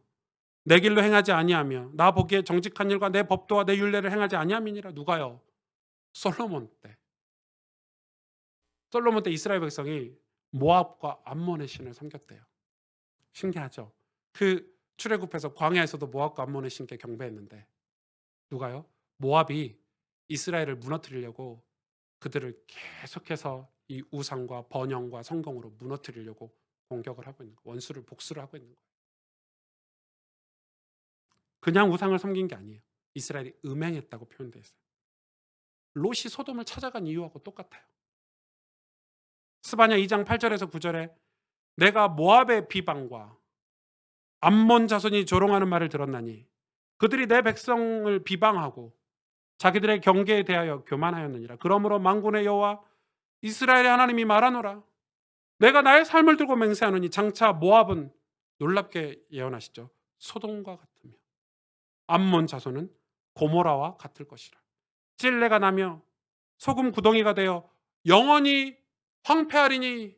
내 길로 행하지 아니하며 나 보기에 정직한 일과 내 법도와 내 율례를 행하지 아니함이니라. 누가요? 솔로몬 때. 솔로몬 때 이스라엘 백성이 모압과 암몬의 신을 섬겼대요. 신기하죠? 그 출애굽해서 광야에서도 모압과 암몬의 신께 경배했는데 누가요? 모압이 이스라엘을 무너뜨리려고 그들을 계속해서 이 우상과 번영과 성공으로 무너뜨리려고 공격을 하고 있는 거예요. 원수를 복수를 하고 있는 거예요. 그냥 우상을 섬긴 게 아니에요. 이스라엘이 음행했다고 표현되어 있어요. 롯이 소돔을 찾아간 이유하고 똑같아요. 스바냐 2장 8절에서 9절에 내가 모압의 비방과 암몬 자손이 조롱하는 말을 들었나니 그들이 내 백성을 비방하고 자기들의 경계에 대하여 교만하였느니라. 그러므로 만군의 여호와 이스라엘의 하나님이 말하노라. 내가 나의 삶을 두고 맹세하노니 장차 모압은, 놀랍게 예언하시죠, 소돔과 같으며 암몬 자손은 고모라와 같을 것이라. 찔레가 나며 소금 구덩이가 되어 영원히 황폐하리니.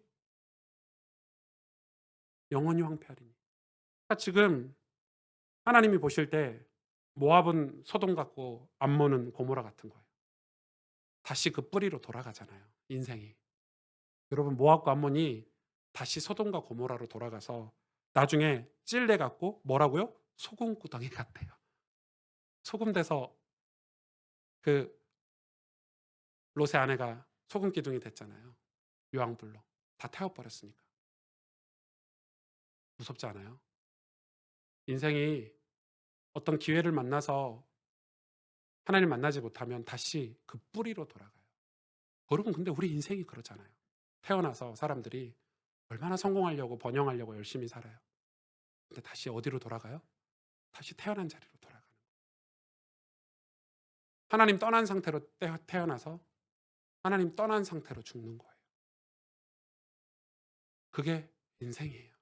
영원히 황폐하리니. 그러니까 지금 하나님이 보실 때 모압은 소돔 같고 암몬은 고모라 같은 거예요. 다시 그 뿌리로 돌아가잖아요, 인생이. 여러분, 모압과 암몬이 다시 소돔과 고모라로 돌아가서 나중에 찔레 같고 뭐라고요? 소금구덩이 같대요. 소금 돼서 그 롯의 아내가 소금 기둥이 됐잖아요. 유황불로 다 태워버렸으니까. 무섭지 않아요? 인생이 어떤 기회를 만나서 하나님 만나지 못하면 다시 그 뿌리로 돌아가요. 여러분, 근데 우리 인생이 그러잖아요. 태어나서 사람들이 얼마나 성공하려고 번영하려고 열심히 살아요. 근데 다시 어디로 돌아가요? 다시 태어난 자리로 돌아가는 거예요. 하나님 떠난 상태로 태어나서 하나님 떠난 상태로 죽는 거예요. 그게 인생이에요.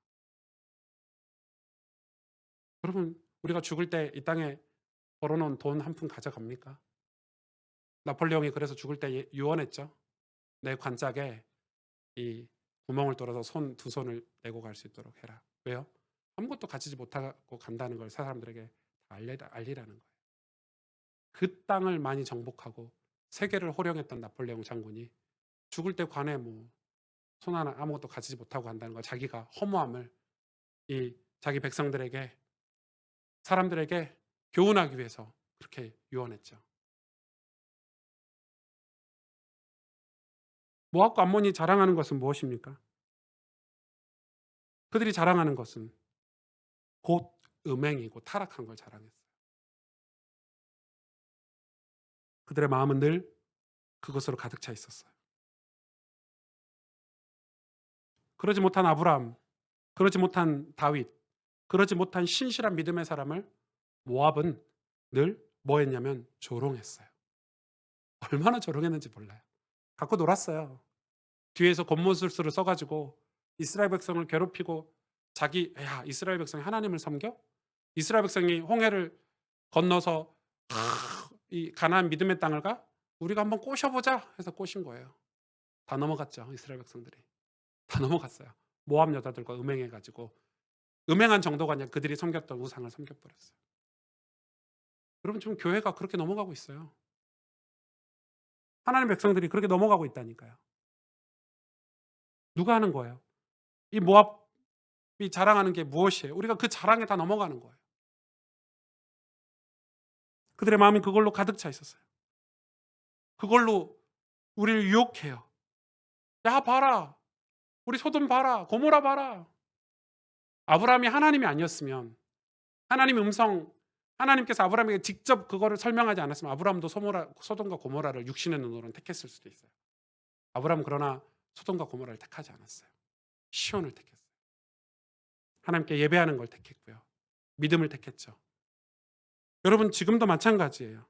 여러분, 우리가 죽을 때 이 땅에 벌어놓은 돈 한 푼 가져갑니까? 나폴레옹이 그래서 죽을 때 유언했죠. 내 관짝에 이 구멍을 뚫어서 두 손을 내고 갈 수 있도록 해라. 왜요? 아무것도 가지지 못하고 간다는 걸 사람들에게 알리라는 거예요. 그 땅을 많이 정복하고 세계를 호령했던 나폴레옹 장군이 죽을 때 관에 손 하나 아무것도 가지지 못하고 간다는 걸, 자기가 허무함을 이 자기 백성들에게, 사람들에게 교훈하기 위해서 그렇게 유언했죠. 모압과 암몬이 자랑하는 것은 무엇입니까? 그들이 자랑하는 것은 곧 음행이고 타락한 걸 자랑했어요. 그들의 마음은 늘 그것으로 가득 차 있었어요. 그러지 못한 아브라함, 그러지 못한 다윗, 그러지 못한 신실한 믿음의 사람을 모압은 늘 뭐 했냐면 조롱했어요. 얼마나 조롱했는지 몰라요. 갖고 놀았어요. 뒤에서 겉모술수를 써가지고 이스라엘 백성을 괴롭히고, 야, 이스라엘 백성이 하나님을 섬겨? 이스라엘 백성이 홍해를 건너서 이 가나안 믿음의 땅을 가? 우리가 한번 꼬셔보자 해서 꼬신 거예요. 다 넘어갔죠, 이스라엘 백성들이. 다 넘어갔어요. 모압 여자들과 음행해가지고, 음행한 정도가 아니라 그들이 섬겼던 우상을 섬겨버렸어요. 여러분, 지금 교회가 그렇게 넘어가고 있어요. 하나님 백성들이 그렇게 넘어가고 있다니까요. 누가 하는 거예요? 이 모압이 자랑하는 게 무엇이에요? 우리가 그 자랑에 다 넘어가는 거예요. 그들의 마음이 그걸로 가득 차 있었어요. 그걸로 우리를 유혹해요. 야, 봐라. 우리 소돔 봐라. 고모라 봐라. 아브라함이 하나님이 아니었으면, 하나님의 하나님께서 아브라함에게 직접 그거를 설명하지 않았으면 아브라함도 소돔과 고모라를 육신의 눈으로는 택했을 수도 있어요. 아브라함은 그러나 소돔과 고모라를 택하지 않았어요. 시온을 택했어요. 하나님께 예배하는 걸 택했고요. 믿음을 택했죠. 여러분, 지금도 마찬가지예요.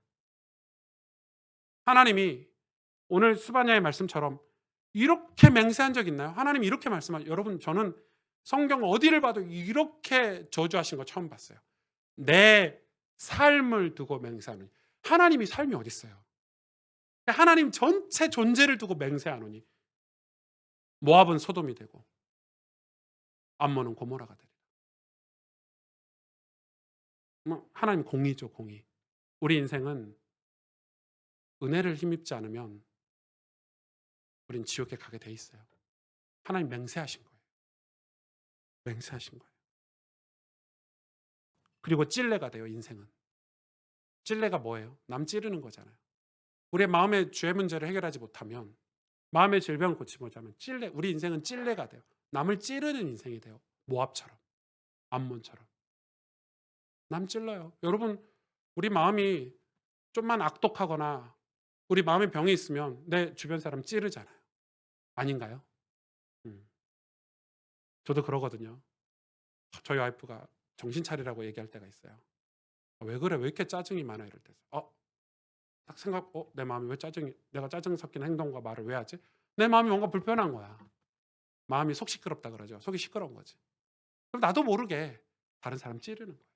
하나님이 오늘 스바냐의 말씀처럼 이렇게 맹세한 적 있나요? 하나님이 이렇게 여러분, 저는 성경 어디를 봐도 이렇게 저주하신 거 처음 봤어요. 내 삶을 두고 맹세하노니. 하나님이 삶이 어디 있어요? 하나님 전체 존재를 두고 맹세하노니 모압은 소돔이 되고 암몬은 고모라가 되리라. 하나님 공의죠, 공의. 우리 인생은 은혜를 힘입지 않으면 우린 지옥에 가게 돼 있어요. 하나님 맹세하신 거예요. 맹세하신 거예요. 그리고 찔레가 돼요, 인생은. 찔레가 뭐예요? 남 찌르는 거잖아요. 우리의 마음의 죄 문제를 해결하지 못하면, 마음의 질병을 고치고자 하면 우리 인생은 찔레가 돼요. 남을 찌르는 인생이 돼요. 모압처럼, 암몬처럼. 남 찔러요. 여러분, 우리 마음이 좀만 악독하거나 우리 마음에 병이 있으면 내 주변 사람 찌르잖아요. 아닌가요? 음. 저도 그러거든요. 저희 와이프가 정신 차리라고 얘기할 때가 있어요. 왜 그래? 왜 이렇게 짜증이 많아? 이럴 때. 딱 내 마음이 내가 짜증 섞인 행동과 말을 왜 하지? 내 마음이 뭔가 불편한 거야. 마음이 속 시끄럽다 그러죠. 속이 시끄러운 거지. 그럼 나도 모르게 다른 사람 찌르는 거예요.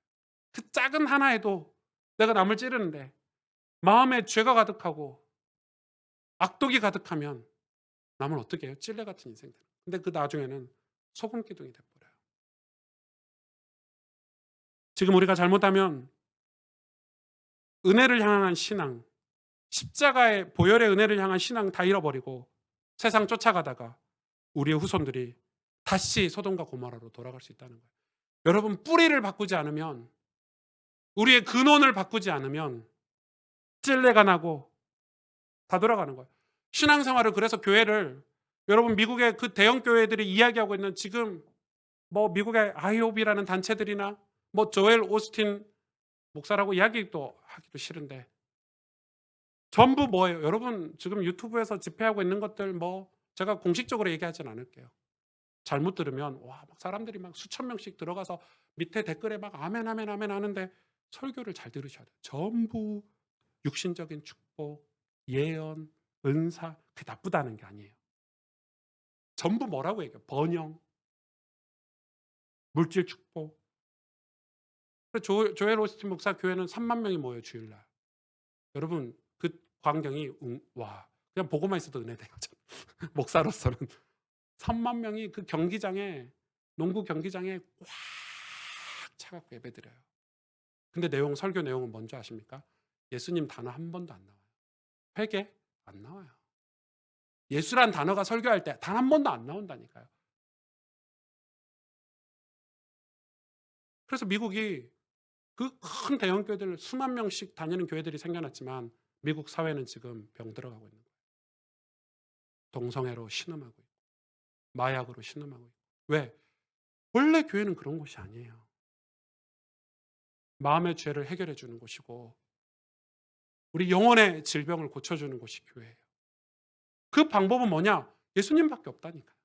그 작은 하나에도 내가 남을 찌르는데, 마음에 죄가 가득하고 악독이 가득하면 남을 어떻게 해요? 찔레 같은 인생 되는. 근데 그 나중에는 소금 기둥이 돼버려요. 지금 우리가 잘못하면 은혜를 향한 신앙, 십자가의 보혈의 은혜를 향한 신앙 다 잃어버리고 세상 쫓아가다가 우리의 후손들이 다시 소돔과 고모라로 돌아갈 수 있다는 거예요. 여러분, 뿌리를 바꾸지 않으면, 우리의 근원을 바꾸지 않으면 찔레가 나고 다 돌아가는 거예요. 신앙생활을, 그래서 교회를, 여러분 미국의 그 대형 교회들이 이야기하고 있는 지금 뭐 미국의 아이오비라는 단체들이나 뭐 조엘 오스틴 목사라고 이야기도 하기도 싫은데 전부 뭐예요? 여러분 지금 유튜브에서 집회하고 있는 것들 뭐 제가 공식적으로 얘기하진 않을게요. 잘못 들으면 와, 막 사람들이 막 수천 명씩 들어가서 밑에 댓글에 막 아멘 아멘 아멘 하는데 설교를 잘 들으셔야 돼요. 전부 육신적인 축복, 예언, 은사, 그게 나쁘다는 게 아니에요. 전부 뭐라고 얘기해요? 번영, 물질 축복. 조엘 오스틴 목사 교회는 3만 명이 모여요, 주일날. 여러분 그 광경이 와, 그냥 보고만 있어도 은혜돼요. 목사로서는 3만 명이 그 경기장에, 농구 경기장에 꽉 차갖고 예배드려요. 근데 설교 내용은 뭔지 아십니까? 예수님 단어 한 번도 안 나와요. 회개 안 나와요. 예수란 단어가 설교할 때 단 한 번도 안 나온다니까요. 그래서 미국이 그 큰 대형 교회들 수만 명씩 다니는 교회들이 생겨났지만 미국 사회는 지금 병 들어가고 있는 거예요. 동성애로 신음하고 있고 마약으로 신음하고 있고. 왜? 원래 교회는 그런 곳이 아니에요. 마음의 죄를 해결해 주는 곳이고 우리 영혼의 질병을 고쳐주는 곳이 교회예요. 그 방법은 뭐냐? 예수님밖에 없다니까요.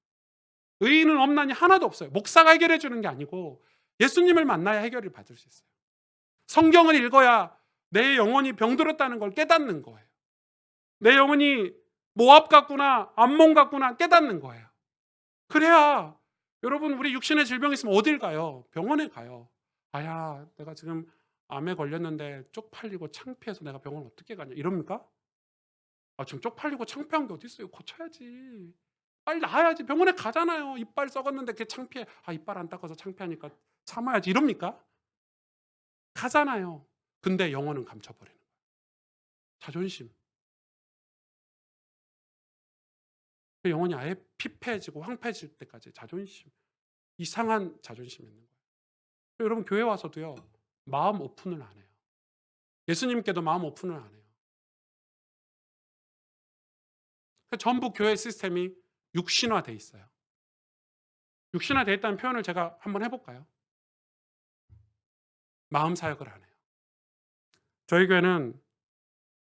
의인은 없나니 하나도 없어요. 목사가 해결해 주는 게 아니고 예수님을 만나야 해결을 받을 수 있어요. 성경을 읽어야 내 영혼이 병들었다는 걸 깨닫는 거예요. 내 영혼이 모압 같구나, 암몬 같구나 깨닫는 거예요. 그래야 여러분, 우리 육신의 질병이 있으면 어딜 가요? 병원에 가요. 아야, 내가 지금 암에 걸렸는데 쪽팔리고 창피해서 내가 병원 어떻게 가냐 이럽니까? 아, 지금 쪽팔리고 창피한 게 어디 있어요? 고쳐야지. 빨리 나아야지. 병원에 가잖아요. 이빨 썩었는데 그게 창피해. 아, 이빨 안 닦아서 창피하니까 참아야지. 이럽니까? 가잖아요. 근데 영혼은 감춰버리는 거예요. 자존심. 그 영혼이 아예 피폐해지고 황폐해질 때까지 자존심. 이상한 자존심이 있는 거예요. 여러분 교회 와서도요. 마음 오픈을 안 해요. 예수님께도 마음 오픈을 안 해요. 전부 교회 시스템이 육신화돼 있어요. 육신화돼 있다는 표현을 제가 한번 해볼까요? 마음 사역을 안 해요. 저희 교회는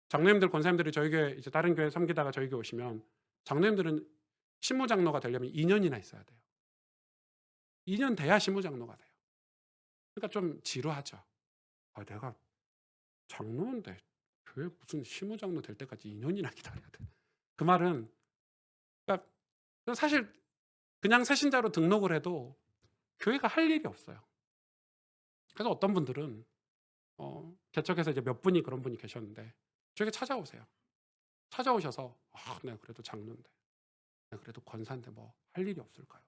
장로님들, 권사님들이 저희 교회 이제 다른 교회 섬기다가 저희 교회 오시면 장로님들은 신무장로가 되려면 2년이나 있어야 돼요. 2년 돼야 신무장로가 돼요. 그러니까 좀 지루하죠. 아, 내가 장로인데 교회 무슨 신무장로 될 때까지 2년이나 기다려야 돼. 그 말은 그러니까 사실 그냥 새신자로 등록을 해도 교회가 할 일이 없어요. 그래서 어떤 분들은 개척해서 이제 몇 분이 그런 분이 계셨는데 저에게 찾아오세요. 찾아오셔서 내가 그래도 장로인데, 내가 그래도 권사인데 뭐 할 일이 없을까요?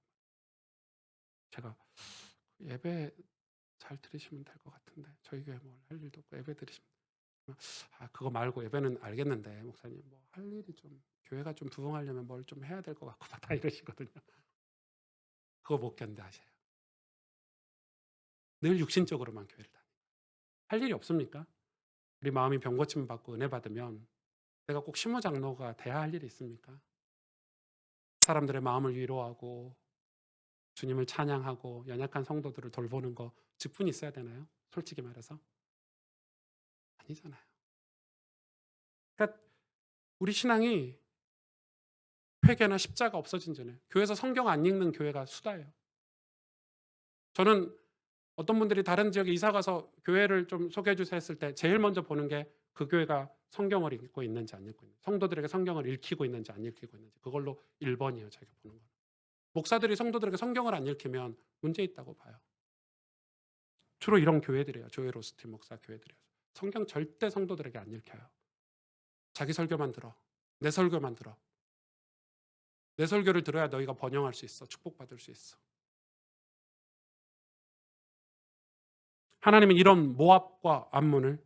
제가 예배 잘 들으시면 될 것 같은데 저희 교회 뭐 할 일도 없고 예배 들으시면 그거 말고 예배는 알겠는데 목사님 뭐 할 일이 좀 교회가 좀 부흥하려면 뭘 좀 해야 될 것 같고 다 이러시거든요. 그거 못 견뎌 하세요. 늘 육신적으로만 교회를 다니고 할 일이 없습니까? 우리 마음이 병 고침 받고 은혜 받으면 내가 꼭 신무장로가 돼야 할 일이 있습니까? 사람들의 마음을 위로하고 주님을 찬양하고 연약한 성도들을 돌보는 거 직분이 있어야 되나요? 솔직히 말해서 아니잖아요. 그러니까 우리 신앙이 회개나 십자가 없어진 전에 교회에서 성경 안 읽는 교회가 수다예요. 저는 어떤 분들이 다른 지역에 이사 가서 교회를 좀 소개해 주세요 했을 때 제일 먼저 보는 게 그 교회가 성경을 읽고 있는지 안 읽고 있는지, 성도들에게 성경을 읽히고 있는지 안 읽히고 있는지, 그걸로 1번이에요. 자기가 보는 거. 목사들이 성도들에게 성경을 안 읽히면 문제 있다고 봐요. 주로 이런 교회들이에요. 조엘 오스틴 목사 교회들이에요. 성경 절대 성도들에게 안 읽혀요. 자기 설교만 들어. 내 설교만 들어. 내 설교를 들어야 너희가 번영할 수 있어. 축복받을 수 있어. 하나님은 이런 모압과 암몬을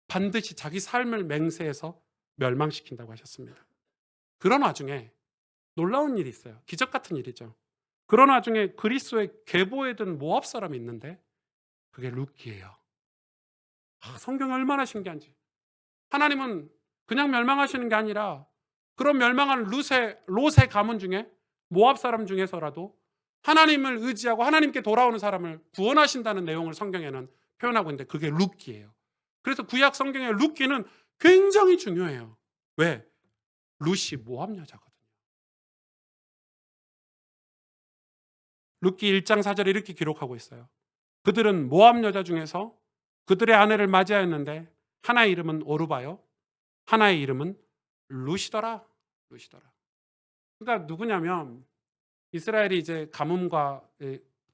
반드시 자기 삶을 맹세해서 멸망시킨다고 하셨습니다. 그런 와중에 놀라운 일이 있어요. 기적 같은 일이죠. 그런 와중에 그리스도의 계보에 든 모압 사람이 있는데 그게 룻기예요. 성경이 얼마나 신기한지. 하나님은 그냥 멸망하시는 게 아니라 그런 멸망한 롯의 가문 중에 모압 사람 중에서라도 하나님을 의지하고 하나님께 돌아오는 사람을 구원하신다는 내용을 성경에는 표현하고 있는데 그게 룻기예요. 그래서 구약 성경의 룻기는 굉장히 중요해요. 왜? 룻이 모압 여자거든요. 룻기 1장 4절에 이렇게 기록하고 있어요. 그들은 모압 여자 중에서 그들의 아내를 맞이하였는데 하나의 이름은 오르바요, 하나의 이름은 룻이더라. 룻이더라. 그러니까 누구냐면 이스라엘이 이제 가뭄과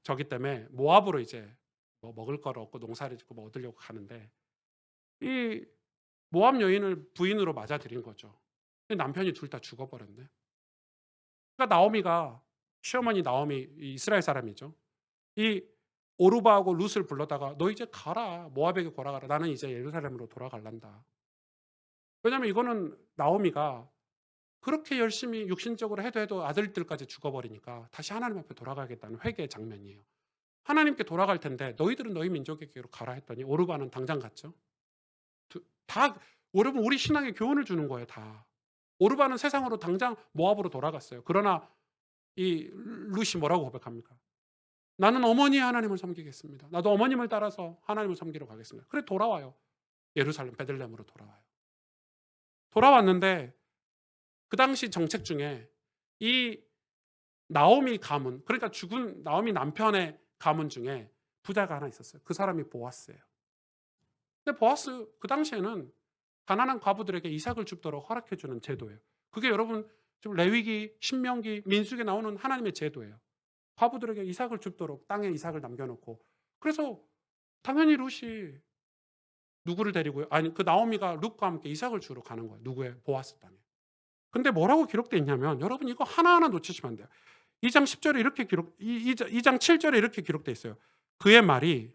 저기 때문에 모압으로 이제 뭐 먹을 거를 얻고 농사를 짓고 뭐 얻으려고 가는데 이 모압 여인을 부인으로 맞아들인 거죠. 근데 남편이 둘 다 죽어버렸네. 그러니까 나오미가 시어머니 나오미 이스라엘 사람이죠. 이 오르바하고 룻을 불러다가 너 이제 가라. 모압에게 돌아가라. 나는 이제 예루살렘으로 돌아갈란다. 왜냐하면 이거는 나오미가 그렇게 열심히 육신적으로 해도 아들들까지 죽어버리니까 다시 하나님 앞에 돌아가겠다는 회개의 장면이에요. 하나님께 돌아갈 텐데 너희들은 너희 민족에게로 가라 했더니 오르바는 당장 갔죠. 다 여러분 우리 신앙에 교훈을 주는 거예요. 다. 오르바는 세상으로 당장 모압으로 돌아갔어요. 그러나 이 룻이 뭐라고 고백합니까? 나는 어머니의 하나님을 섬기겠습니다. 나도 어머님을 따라서 하나님을 섬기러 가겠습니다. 그래 돌아와요. 예루살렘 베들레헴으로 돌아와요. 돌아왔는데 그 당시 정책 중에 이 나오미 가문, 그러니까 죽은 나오미 남편의 가문 중에 부자가 하나 있었어요. 그 사람이 보아스예요. 근데 보아스 그 당시에는 가난한 과부들에게 이삭을 줍도록 허락해 주는 제도예요. 그게 여러분 지금 레위기, 신명기, 민수기에 나오는 하나님의 제도예요. 과부들에게 이삭을 줍도록 땅에 이삭을 남겨놓고 그래서 당연히 룻이 누구를 데리고요? 아니 그 나오미가 룻과 함께 이삭을 주러 가는 거예요. 누구의? 보아스 땅에. 근데 뭐라고 기록되어 있냐면 여러분 이거 하나하나 놓치시면 안 돼요. 2장 10절에 이렇게 2장 7절에 이렇게 기록되어 있어요. 그의 말이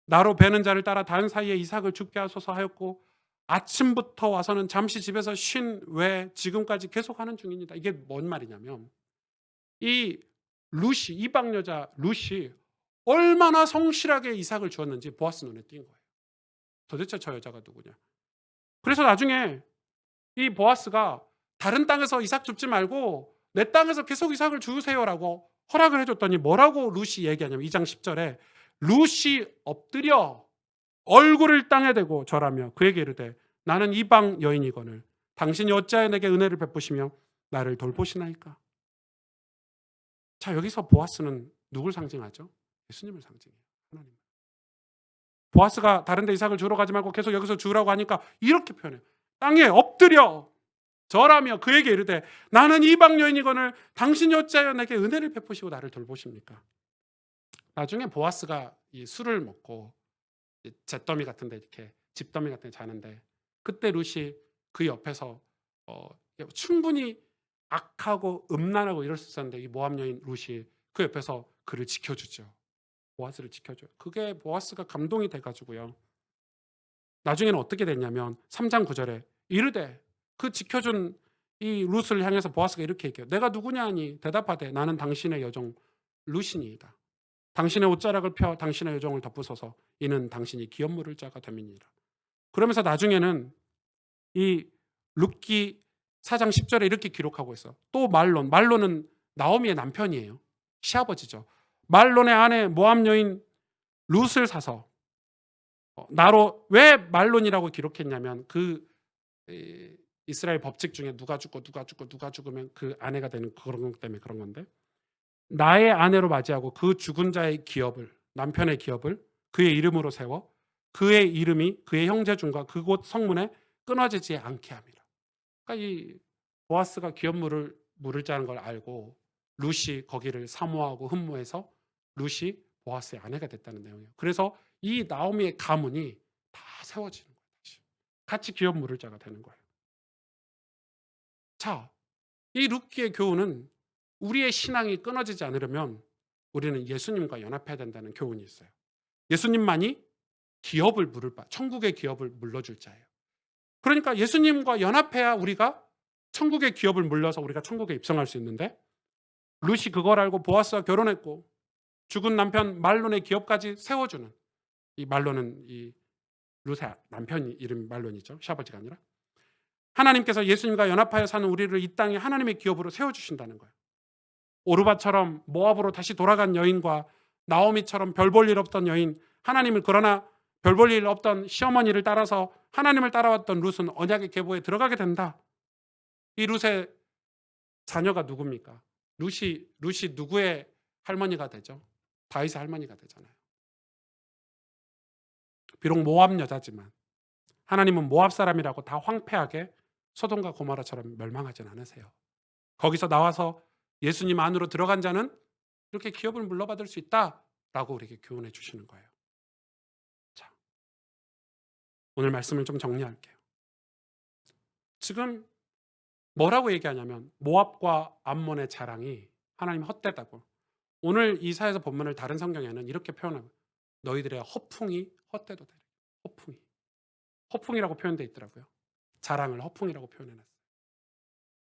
나로 베는 자를 따라 단 사이에 이삭을 죽게 하소서 하였고 아침부터 와서는 잠시 집에서 쉰 외 지금까지 계속하는 중입니다. 이게 뭔 말이냐면 이 룻이 이방 여자 룻이 얼마나 성실하게 이삭을 주었는지 보아스 눈에 띈 거예요. 도대체 저 여자가 누구냐. 그래서 나중에 이 보아스가 다른 땅에서 이삭 줍지 말고 내 땅에서 계속 이삭을 주세요라고 허락을 해줬더니 뭐라고 룻이 얘기하냐면 2장 10절에 룻이 엎드려 얼굴을 땅에 대고 절하며 그에게 이르되 나는 이방 여인이거늘 당신이 어찌하여 내게 은혜를 베푸시며 나를 돌보시나이까. 자 여기서 보아스는 누굴 상징하죠? 예수님을 상징해요. 하나님. 보아스가 다른 데 이삭을 주러 가지 말고 계속 여기서 주라고 하니까 이렇게 표현해요. 땅에 엎드려 절하며 그에게 이르되 나는 이방 여인이거늘 당신이 어찌하여 내게 은혜를 베푸시고 나를 돌보십니까? 나중에 보아스가 이 술을 먹고 잿더미 같은 데 이렇게 집더미 같은 데 자는데 그때 룻이 그 옆에서 충분히 악하고 음란하고 이럴 수 있었는데 이 모압 여인 룻이 그 옆에서 그를 지켜주죠. 보아스를 지켜줘요. 그게 보아스가 감동이 돼가지고요. 나중에는 어떻게 됐냐면 3장 9절에 이르되 그 지켜준 이 룻을 향해서 보아스가 이렇게 얘기해요. 내가 누구냐 하니 대답하되 나는 당신의 여종 룻이니이다. 당신의 옷자락을 펴 당신의 여종을 덮으소서 이는 당신이 기업 물을 자가 됨이니라. 그러면서 나중에는 이 룻기 4장 10절에 이렇게 기록하고 있어. 또 말론은 나오미의 남편이에요. 시아버지죠. 말론의 아내 모압 여인 룻을 사서 나로 왜 말론이라고 기록했냐면 그 이스라엘 법칙 중에 누가 죽으면 그 아내가 되는 그런 것 때문에 그런 건데 나의 아내로 맞이하고 그 죽은 자의 기업을 남편의 기업을 그의 이름으로 세워 그의 이름이 그의 형제중과 그곳 성문에 끊어지지 않게 함이라. 그러니까 이 보아스가 기업 물을 자는 걸 알고 룻이 거기를 사모하고 흠모해서 룻이 보아스의 아내가 됐다는 내용이에요. 그래서 이 나오미의 가문이 다 세워지는 거예요. 같이 기업 물을 자가 되는 거예요. 자, 이 룻기의 교훈은 우리의 신앙이 끊어지지 않으려면 우리는 예수님과 연합해야 된다는 교훈이 있어요. 예수님만이 기업을 물을 바, 천국의 기업을 물러줄 자예요. 그러니까 예수님과 연합해야 우리가 천국의 기업을 물려서 우리가 천국에 입성할 수 있는데, 룻이 그걸 알고 보아스와 결혼했고 죽은 남편 말론의 기업까지 세워주는, 이 말론은 이 룻의 남편 이름 말론이죠. 시아버지가 아니라. 하나님께서 예수님과 연합하여 사는 우리를 이 땅에 하나님의 기업으로 세워주신다는 거예요. 오르바처럼 모압으로 다시 돌아간 여인과 나오미처럼 별 볼 일 없던 여인, 하나님을 그러나 별 볼 일 없던 시어머니를 따라서 하나님을 따라왔던 룻은 언약의 계보에 들어가게 된다. 이 룻의 자녀가 누굽니까? 룻이 누구의 할머니가 되죠? 다윗의 할머니가 되잖아요. 비록 모압 여자지만 하나님은 모압 사람이라고 다 황폐하게 소돔과 고모라처럼 멸망하진 않으세요. 거기서 나와서 예수님 안으로 들어간 자는 이렇게 기업을 물러받을 수 있다라고 우리에게 교훈해 주시는 거예요. 자, 오늘 말씀을 좀 정리할게요. 지금 뭐라고 얘기하냐면 모압과 암몬의 자랑이 하나님 헛되다고. 오늘 이사야서 본문을 다른 성경에는 이렇게 표현합니다. 너희들의 허풍이 헛되도 되리. 허풍이라고 표현되어 있더라고요. 자랑을 허풍이라고 표현해놨어요.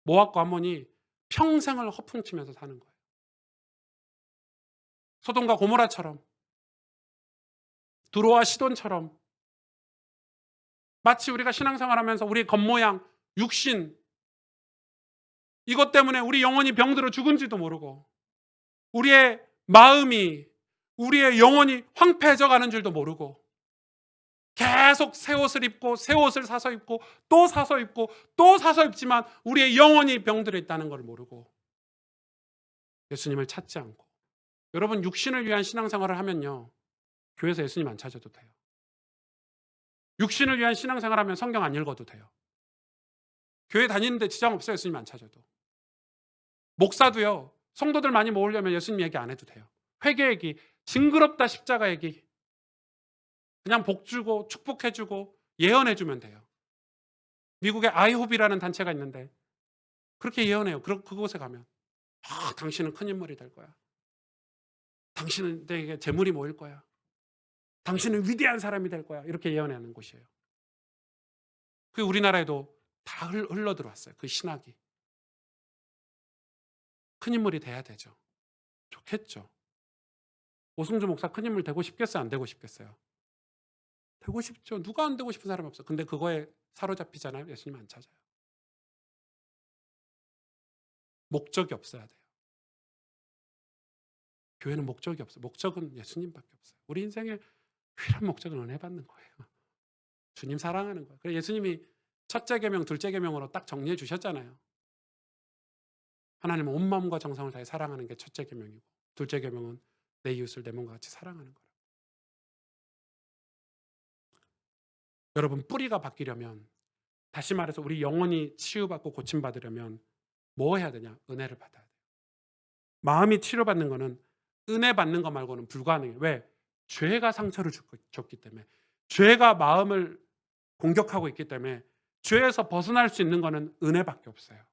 모압과 암몬이 평생을 허풍치면서 사는 거예요. 소돔과 고모라처럼, 두로와 시돈처럼, 마치 우리가 신앙생활하면서 우리의 겉모양, 육신, 이것 때문에 우리 영혼이 병들어 죽은지도 모르고, 우리의 마음이, 우리의 영혼이 황폐해져 가는 줄도 모르고, 계속 새 옷을 입고 새 옷을 사서 입고 또 사서 입고 또 사서 입지만 우리의 영혼이 병들어 있다는 걸 모르고 예수님을 찾지 않고. 여러분, 육신을 위한 신앙생활을 하면요, 교회에서 예수님 안 찾아도 돼요. 육신을 위한 신앙생활 하면 성경 안 읽어도 돼요. 교회 다니는데 지장 없어요. 예수님 안 찾아도. 목사도요, 성도들 많이 모으려면 예수님 얘기 안 해도 돼요. 회개 얘기, 징그럽다 십자가 얘기, 그냥 복 주고 축복해 주고 예언해 주면 돼요. 미국에 아이홉이라는 단체가 있는데 그렇게 예언해요. 그곳에 가면 당신은 큰 인물이 될 거야. 당신은 내게 재물이 모일 거야. 당신은 위대한 사람이 될 거야. 이렇게 예언하는 곳이에요. 그 우리나라에도 다 흘러 들어왔어요. 그 신학이. 큰 인물이 돼야 되죠. 좋겠죠. 오승주 목사 큰 인물 되고 싶겠어요? 안 되고 싶겠어요? 되고 싶죠. 누가 안 되고 싶은 사람이 없어. 근데 그거에 사로잡히잖아요. 예수님 안 찾아요. 목적이 없어야 돼요. 교회는 목적이 없어요. 목적은 예수님밖에 없어요. 우리 인생의 유일한 목적은 은혜 받는 거예요. 주님 사랑하는 거예요. 그래서 예수님이 첫째 계명, 둘째 계명으로 딱 정리해 주셨잖아요. 하나님은 온 마음과 정성을 다해 사랑하는 게 첫째 계명이고, 둘째 계명은 내 이웃을 내 몸과 같이 사랑하는 거예요. 여러분, 뿌리가 바뀌려면, 다시 말해서 우리 영혼이 치유받고 고침받으려면 뭐 해야 되냐? 은혜를 받아야 돼요. 마음이 치료받는 거는 은혜 받는 거 말고는 불가능해요. 왜? 죄가 상처를 줬기 때문에, 죄가 마음을 공격하고 있기 때문에 죄에서 벗어날 수 있는 거는 은혜밖에 없어요.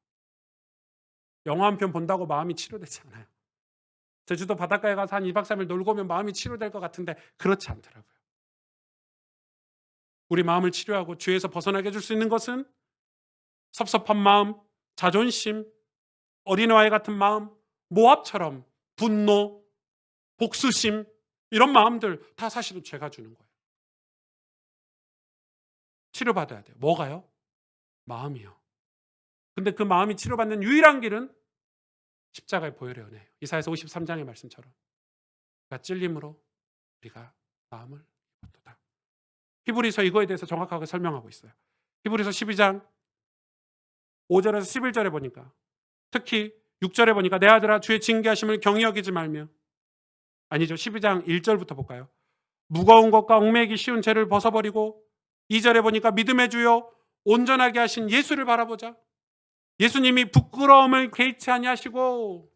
영화 한 편 본다고 마음이 치료되지 않아요. 제주도 바닷가에 가서 한 2박 3일 놀고 오면 마음이 치료될 것 같은데 그렇지 않더라고요. 우리 마음을 치료하고 죄에서 벗어나게 해줄 수 있는 것은 섭섭한 마음, 자존심, 어린아이 같은 마음, 모압처럼 분노, 복수심, 이런 마음들 다 사실은 죄가 주는 거예요. 치료받아야 돼요. 뭐가요? 마음이요. 근데 그 마음이 치료받는 유일한 길은 십자가의 보혈의 은혜예요. 이사야서 53장의 말씀처럼 그가 찔림으로 우리가 마음을 입었도다. 히브리서 이거에 대해서 정확하게 설명하고 있어요. 히브리서 12장 5절에서 11절에 보니까, 특히 6절에 보니까 내 아들아 주의 징계하심을 경히 여기지 말며, 아니죠, 12장 1절부터 볼까요? 무거운 것과 얽매이기 쉬운 죄를 벗어버리고, 2절에 보니까 믿음의 주요 온전하게 하신 예수를 바라보자. 예수님이 부끄러움을 개의치 아니하시고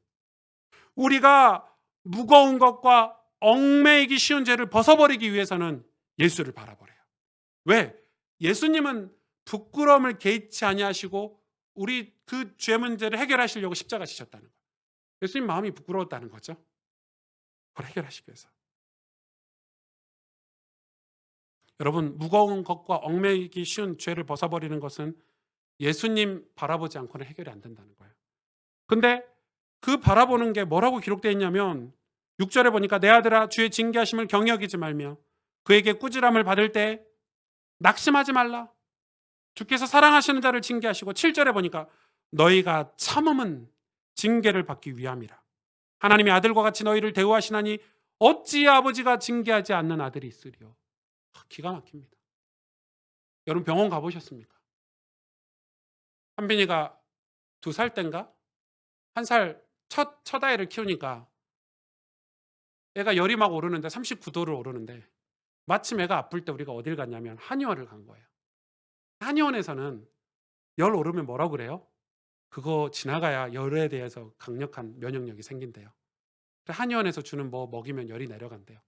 우리가 무거운 것과 얽매이기 쉬운 죄를 벗어버리기 위해서는 예수를 바라보래요. 왜? 예수님은 부끄러움을 개의치 아니하시고 우리 그 죄 문제를 해결하시려고 십자가 지셨다는 거예요. 예수님 마음이 부끄러웠다는 거죠. 그걸 해결하시기 위해서. 여러분, 무거운 것과 얽매이기 쉬운 죄를 벗어버리는 것은 예수님 바라보지 않고는 해결이 안 된다는 거예요. 근데 그 바라보는 게 뭐라고 기록되어 있냐면 6절에 보니까 내 아들아 주의 징계하심을 경히 여기지 말며 그에게 꾸지람을 받을 때 낙심하지 말라. 주께서 사랑하시는 자를 징계하시고 7절에 보니까 너희가 참음은 징계를 받기 위함이라. 하나님의 아들과 같이 너희를 대우하시나니 어찌 아버지가 징계하지 않는 아들이 있으리요. 기가 막힙니다. 여러분 병원 가보셨습니까? 한빈이가 2살 땐가? 1살 첫 아이를 키우니까 애가 열이 막 오르는데 39도를 오르는데 마침 애가 아플 때 우리가 어딜 갔냐면 한의원을 간 거예요. 한의원에서는 열 오르면 뭐라고 그래요? 그거 지나가야 열에 대해서 강력한 면역력이 생긴대요. 한의원에서 주는 뭐 먹이면 열이 내려간대요.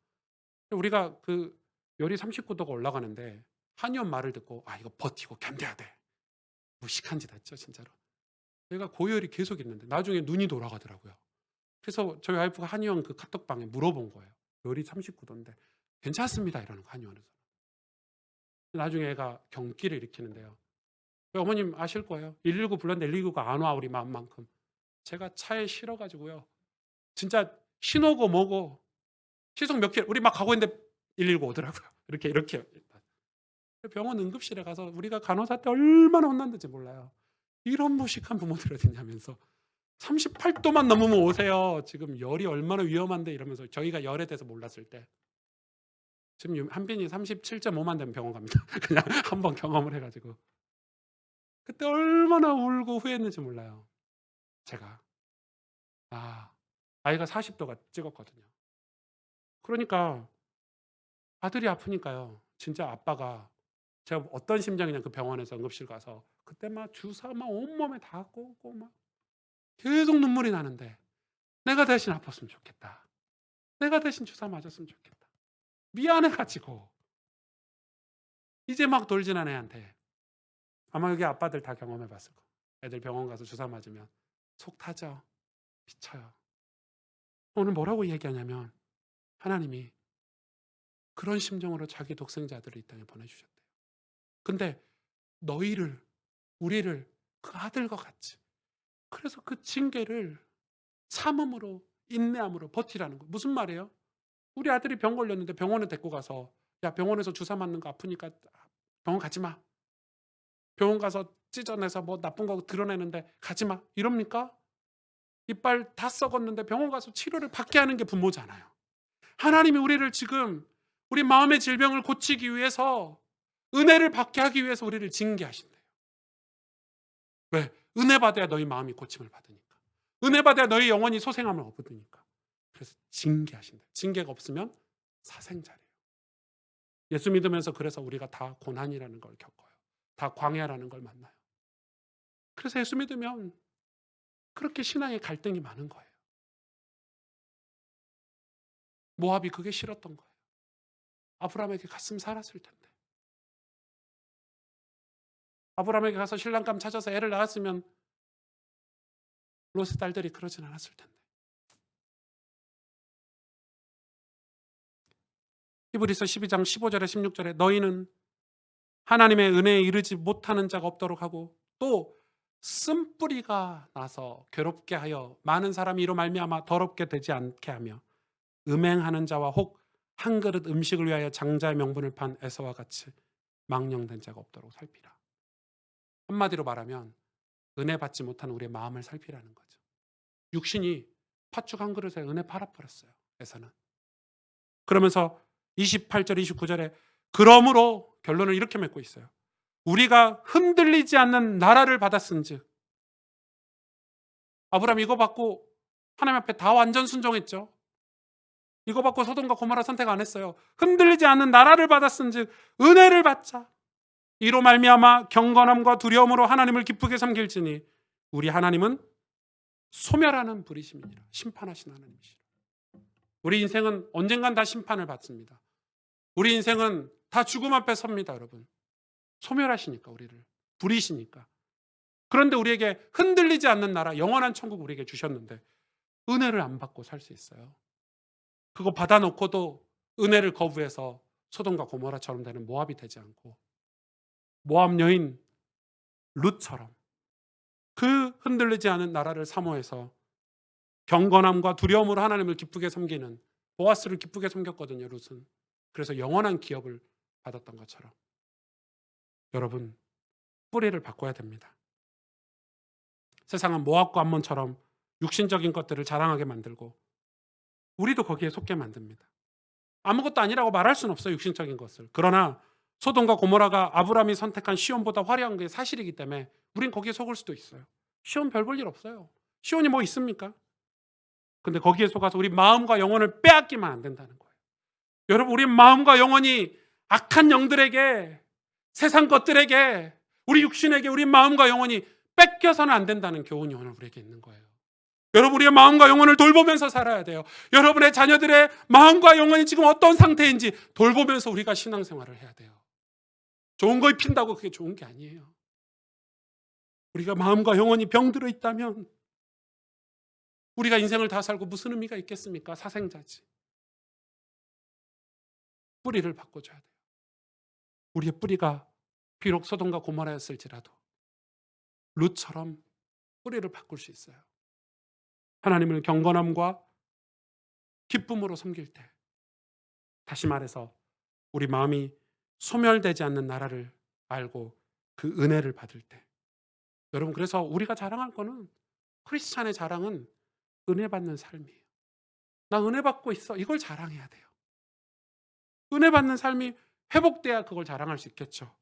우리가 그 열이 39도가 올라가는데 한의원 말을 듣고 아 이거 버티고 견뎌야 돼. 무식한 짓 했죠 진짜로. 내가 고열이 계속 있는데 나중에 눈이 돌아가더라고요. 그래서 저희 와이프가 한의원 그 카톡방에 물어본 거예요. 열이 39도인데 괜찮습니다 이러는 거 한의원에서. 나중에 애가 경기를 일으키는데요. 어머님 아실 거예요. 119 불렀는데 119가 안 와 우리 마음만큼. 제가 차에 실어가지고요. 진짜 신호고 뭐고 시속 몇 킬로 우리 막 가고 있는데 119 오더라고요. 이렇게 병원 응급실에 가서 우리가 간호사 때 얼마나 혼났는지 몰라요. 이런 무식한 부모들 어딨냐면서 38도만 넘으면 오세요. 지금 열이 얼마나 위험한데 이러면서 저희가 열에 대해서 몰랐을 때 지금 한빈이 37.5만 되면 병원 갑니다. 그냥 한번 경험을 해가지고 그때 얼마나 울고 후회했는지 몰라요. 제가 아이가 40도가 찍었거든요. 그러니까 아들이 아프니까요. 진짜 아빠가 제가 어떤 심정이냐 그 병원에서 응급실 가서 그때 막 주사 막 온몸에 다 꽂고 막 계속 눈물이 나는데 내가 대신 아팠으면 좋겠다. 내가 대신 주사 맞았으면 좋겠다. 미안해가지고 이제 막 돌진한 애한테 아마 여기 아빠들 다 경험해봤을 거예요. 애들 병원 가서 주사 맞으면 속 타죠. 미쳐요. 오늘 뭐라고 얘기하냐면 하나님이 그런 심정으로 자기 독생자들을 이 땅에 보내주셨대요. 근데 너희를 우리를 그 아들과 같이 그래서 그 징계를 참음으로 인내함으로 버티라는 거. 무슨 말이에요? 우리 아들이 병 걸렸는데 병원에 데리고 가서 야 병원에서 주사 맞는 거 아프니까 병원 가지 마. 병원 가서 찢어내서 뭐 나쁜 거 드러내는데 가지 마. 이럽니까? 이빨 다 썩었는데 병원 가서 치료를 받게 하는 게 부모잖아요. 하나님이 우리를 지금 우리 마음의 질병을 고치기 위해서 은혜를 받게 하기 위해서 우리를 징계하신대요. 왜? 은혜 받아야 너희 마음이 고침을 받으니까. 은혜 받아야 너희 영혼이 소생함을 얻으니까. 그래서 징계하신다. 징계가 없으면 사생자래요. 예수 믿으면서 그래서 우리가 다 고난이라는 걸 겪어요. 다 광야라는 걸 만나요. 그래서 예수 믿으면 그렇게 신앙의 갈등이 많은 거예요. 모압이 그게 싫었던 거예요. 아브라함에게 갔으면 살았을 텐데. 아브라함에게 가서 신랑감 찾아서 애를 낳았으면 롯의 딸들이 그러진 않았을 텐데. 히브리서 12장 15절에 16절에 너희는 하나님의 은혜에 이르지 못하는 자가 없도록 하고 또 쓴뿌리가 나서 괴롭게 하여 많은 사람이 이로 말미암아 더럽게 되지 않게 하며 음행하는 자와 혹 한 그릇 음식을 위하여 장자의 명분을 판 에서와 같이 망령된 자가 없도록 살피라. 한마디로 말하면 은혜 받지 못한 우리의 마음을 살피라는 거죠. 육신이 팥죽 한 그릇에 은혜 팔아버렸어요. 에서는. 그러면서 28절 29절에 그러므로 결론을 이렇게 맺고 있어요. 우리가 흔들리지 않는 나라를 받았은즉. 아브라함 이거 받고 하나님 앞에 다 완전 순종했죠. 이거 받고 소돔과 고모라 선택 안 했어요. 흔들리지 않는 나라를 받았은즉 은혜를 받자. 이로 말미암아 경건함과 두려움으로 하나님을 기쁘게 섬길지니 우리 하나님은 소멸하는 분이십니다. 심판하신 하나님이시라. 우리 인생은 언젠간 다 심판을 받습니다. 우리 인생은 다 죽음 앞에 섭니다, 여러분. 소멸하시니까 우리를 불이시니까. 그런데 우리에게 흔들리지 않는 나라, 영원한 천국 우리에게 주셨는데 은혜를 안 받고 살 수 있어요. 그거 받아놓고도 은혜를 거부해서 소돔과 고모라처럼 되는 모압이 되지 않고 모압 여인 룻처럼 그 흔들리지 않은 나라를 사모해서 경건함과 두려움으로 하나님을 기쁘게 섬기는 보아스를 기쁘게 섬겼거든요. 룻은. 그래서 영원한 기업을 받았던 것처럼 여러분 뿌리를 바꿔야 됩니다. 세상은 모압과 암몬처럼 육신적인 것들을 자랑하게 만들고 우리도 거기에 속게 만듭니다. 아무것도 아니라고 말할 수는 없어요. 육신적인 것을. 그러나 소돔과 고모라가 아브라함이 선택한 시온보다 화려한 게 사실이기 때문에 우린 거기에 속을 수도 있어요. 시온 별 볼 일 없어요. 시온이 뭐 있습니까? 근데 거기에 속아서 우리 마음과 영혼을 빼앗기면 안 된다는 거예요. 여러분 우리 마음과 영혼이 악한 영들에게 세상 것들에게 우리 육신에게 우리 마음과 영혼이 뺏겨서는 안 된다는 교훈이 오늘 우리에게 있는 거예요. 여러분 우리의 마음과 영혼을 돌보면서 살아야 돼요. 여러분의 자녀들의 마음과 영혼이 지금 어떤 상태인지 돌보면서 우리가 신앙생활을 해야 돼요. 좋은 거 입힌다고 그게 좋은 게 아니에요. 우리가 마음과 영혼이 병들어 있다면 우리가 인생을 다 살고 무슨 의미가 있겠습니까? 사생자지. 뿌리를 바꿔줘야 돼요. 우리의 뿌리가 비록 소돔과 고모라였을지라도 룻처럼 뿌리를 바꿀 수 있어요. 하나님을 경건함과 기쁨으로 섬길 때 다시 말해서 우리 마음이 소멸되지 않는 나라를 알고 그 은혜를 받을 때 여러분 그래서 우리가 자랑할 거는 크리스찬의 자랑은 은혜 받는 삶이에요. 나 은혜 받고 있어. 이걸 자랑해야 돼요. 은혜 받는 삶이 회복돼야 그걸 자랑할 수 있겠죠.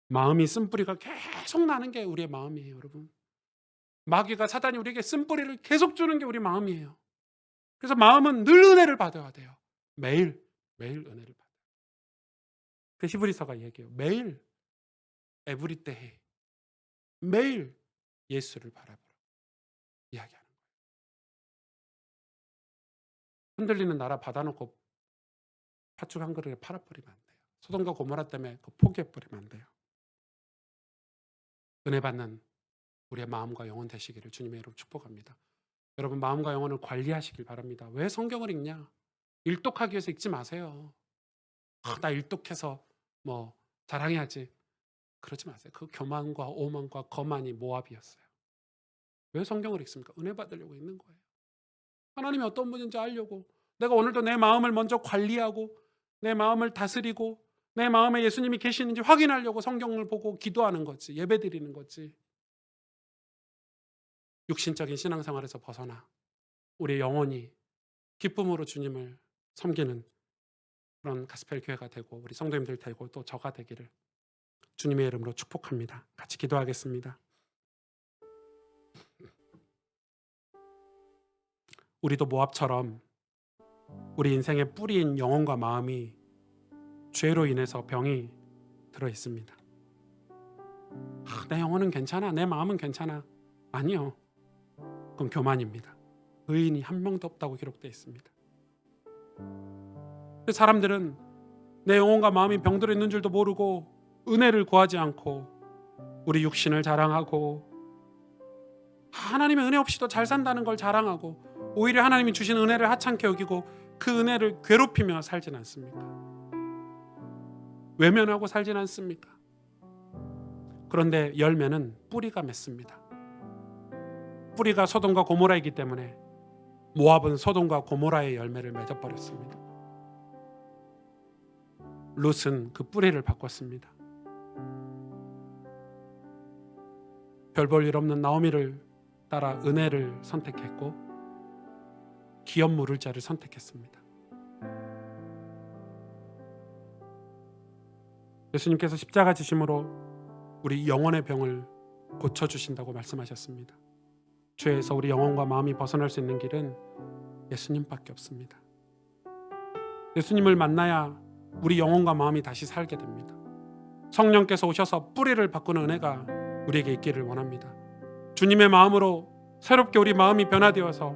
마음이 쓴뿌리가 계속 나는 게 우리의 마음이에요. 여러분 마귀가 사단이 우리에게 쓴뿌리를 계속 주는 게 우리 마음이에요. 그래서 마음은 늘 은혜를 받아야 돼요. 매일 은혜를 받아요. 그 히브리서가 얘기해요. 매일 에브리데이 매일 예수를 바라보라 이야기하는 거예요. 흔들리는 나라 받아놓고 팥죽 한 그릇에 팔아버리면 안 돼요. 소돔과 고모라 때문에 그 포기해버리면 안 돼요. 은혜 받는 우리의 마음과 영혼 되시기를 주님의 이름으로 축복합니다. 여러분 마음과 영혼을 관리하시길 바랍니다. 왜 성경을 읽냐? 일독하기 위해서 읽지 마세요. 나 일독해서 뭐 자랑해야지. 그러지 마세요. 그 교만과 오만과 거만이 모압이었어요. 왜 성경을 읽습니까? 은혜 받으려고 읽는 거예요. 하나님이 어떤 분인지 알려고 내가 오늘도 내 마음을 먼저 관리하고 내 마음을 다스리고 내 마음에 예수님이 계시는지 확인하려고 성경을 보고 기도하는 거지. 예배드리는 거지. 육신적인 신앙생활에서 벗어나 우리의 영혼이 기쁨으로 주님을 섬기는 그런 가스펠 교회가 되고 우리 성도님들 되고 또 저가 되기를 주님의 이름으로 축복합니다. 같이 기도하겠습니다. 우리도 모압처럼 우리 인생의 뿌리인 영혼과 마음이 죄로 인해서 병이 들어 있습니다. 내 영혼은 괜찮아, 내 마음은 괜찮아. 아니요, 그건 교만입니다. 의인이 한 명도 없다고 기록되어 있습니다. 사람들은 내 영혼과 마음이 병들어 있는 줄도 모르고 은혜를 구하지 않고 우리 육신을 자랑하고 하나님의 은혜 없이도 잘 산다는 걸 자랑하고 오히려 하나님이 주신 은혜를 하찮게 여기고 그 은혜를 괴롭히며 살진 않습니까? 외면하고 살진 않습니까? 그런데 열매는 뿌리가 맺습니다. 뿌리가 소돔과 고모라이기 때문에 모압은 소돔과 고모라의 열매를 맺어버렸습니다. 룻은 그 뿌리를 바꿨습니다. 별 볼 일 없는 나오미를 따라 은혜를 선택했고 기업 물을 자를 선택했습니다. 예수님께서 십자가 지심으로 우리 영혼의 병을 고쳐주신다고 말씀하셨습니다. 죄에서 우리 영혼과 마음이 벗어날 수 있는 길은 예수님밖에 없습니다. 예수님을 만나야 우리 영혼과 마음이 다시 살게 됩니다. 성령께서 오셔서 뿌리를 바꾸는 은혜가 우리에게 있기를 원합니다. 주님의 마음으로 새롭게 우리 마음이 변화되어서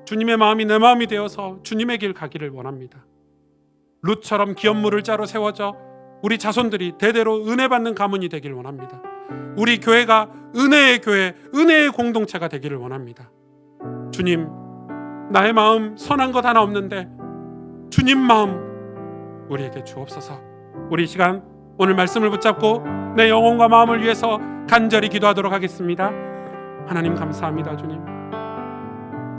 주님의 마음이 내 마음이 되어서 주님의 길 가기를 원합니다. 룻처럼 기업 물을 자로 세워져 우리 자손들이 대대로 은혜 받는 가문이 되기를 원합니다. 우리 교회가 은혜의 교회, 은혜의 공동체가 되기를 원합니다. 주님, 나의 마음 선한 것 하나 없는데 주님 마음, 우리에게 주옵소서. 우리 이 시간 오늘 말씀을 붙잡고 내 영혼과 마음을 위해서 간절히 기도하도록 하겠습니다. 하나님 감사합니다. 주님,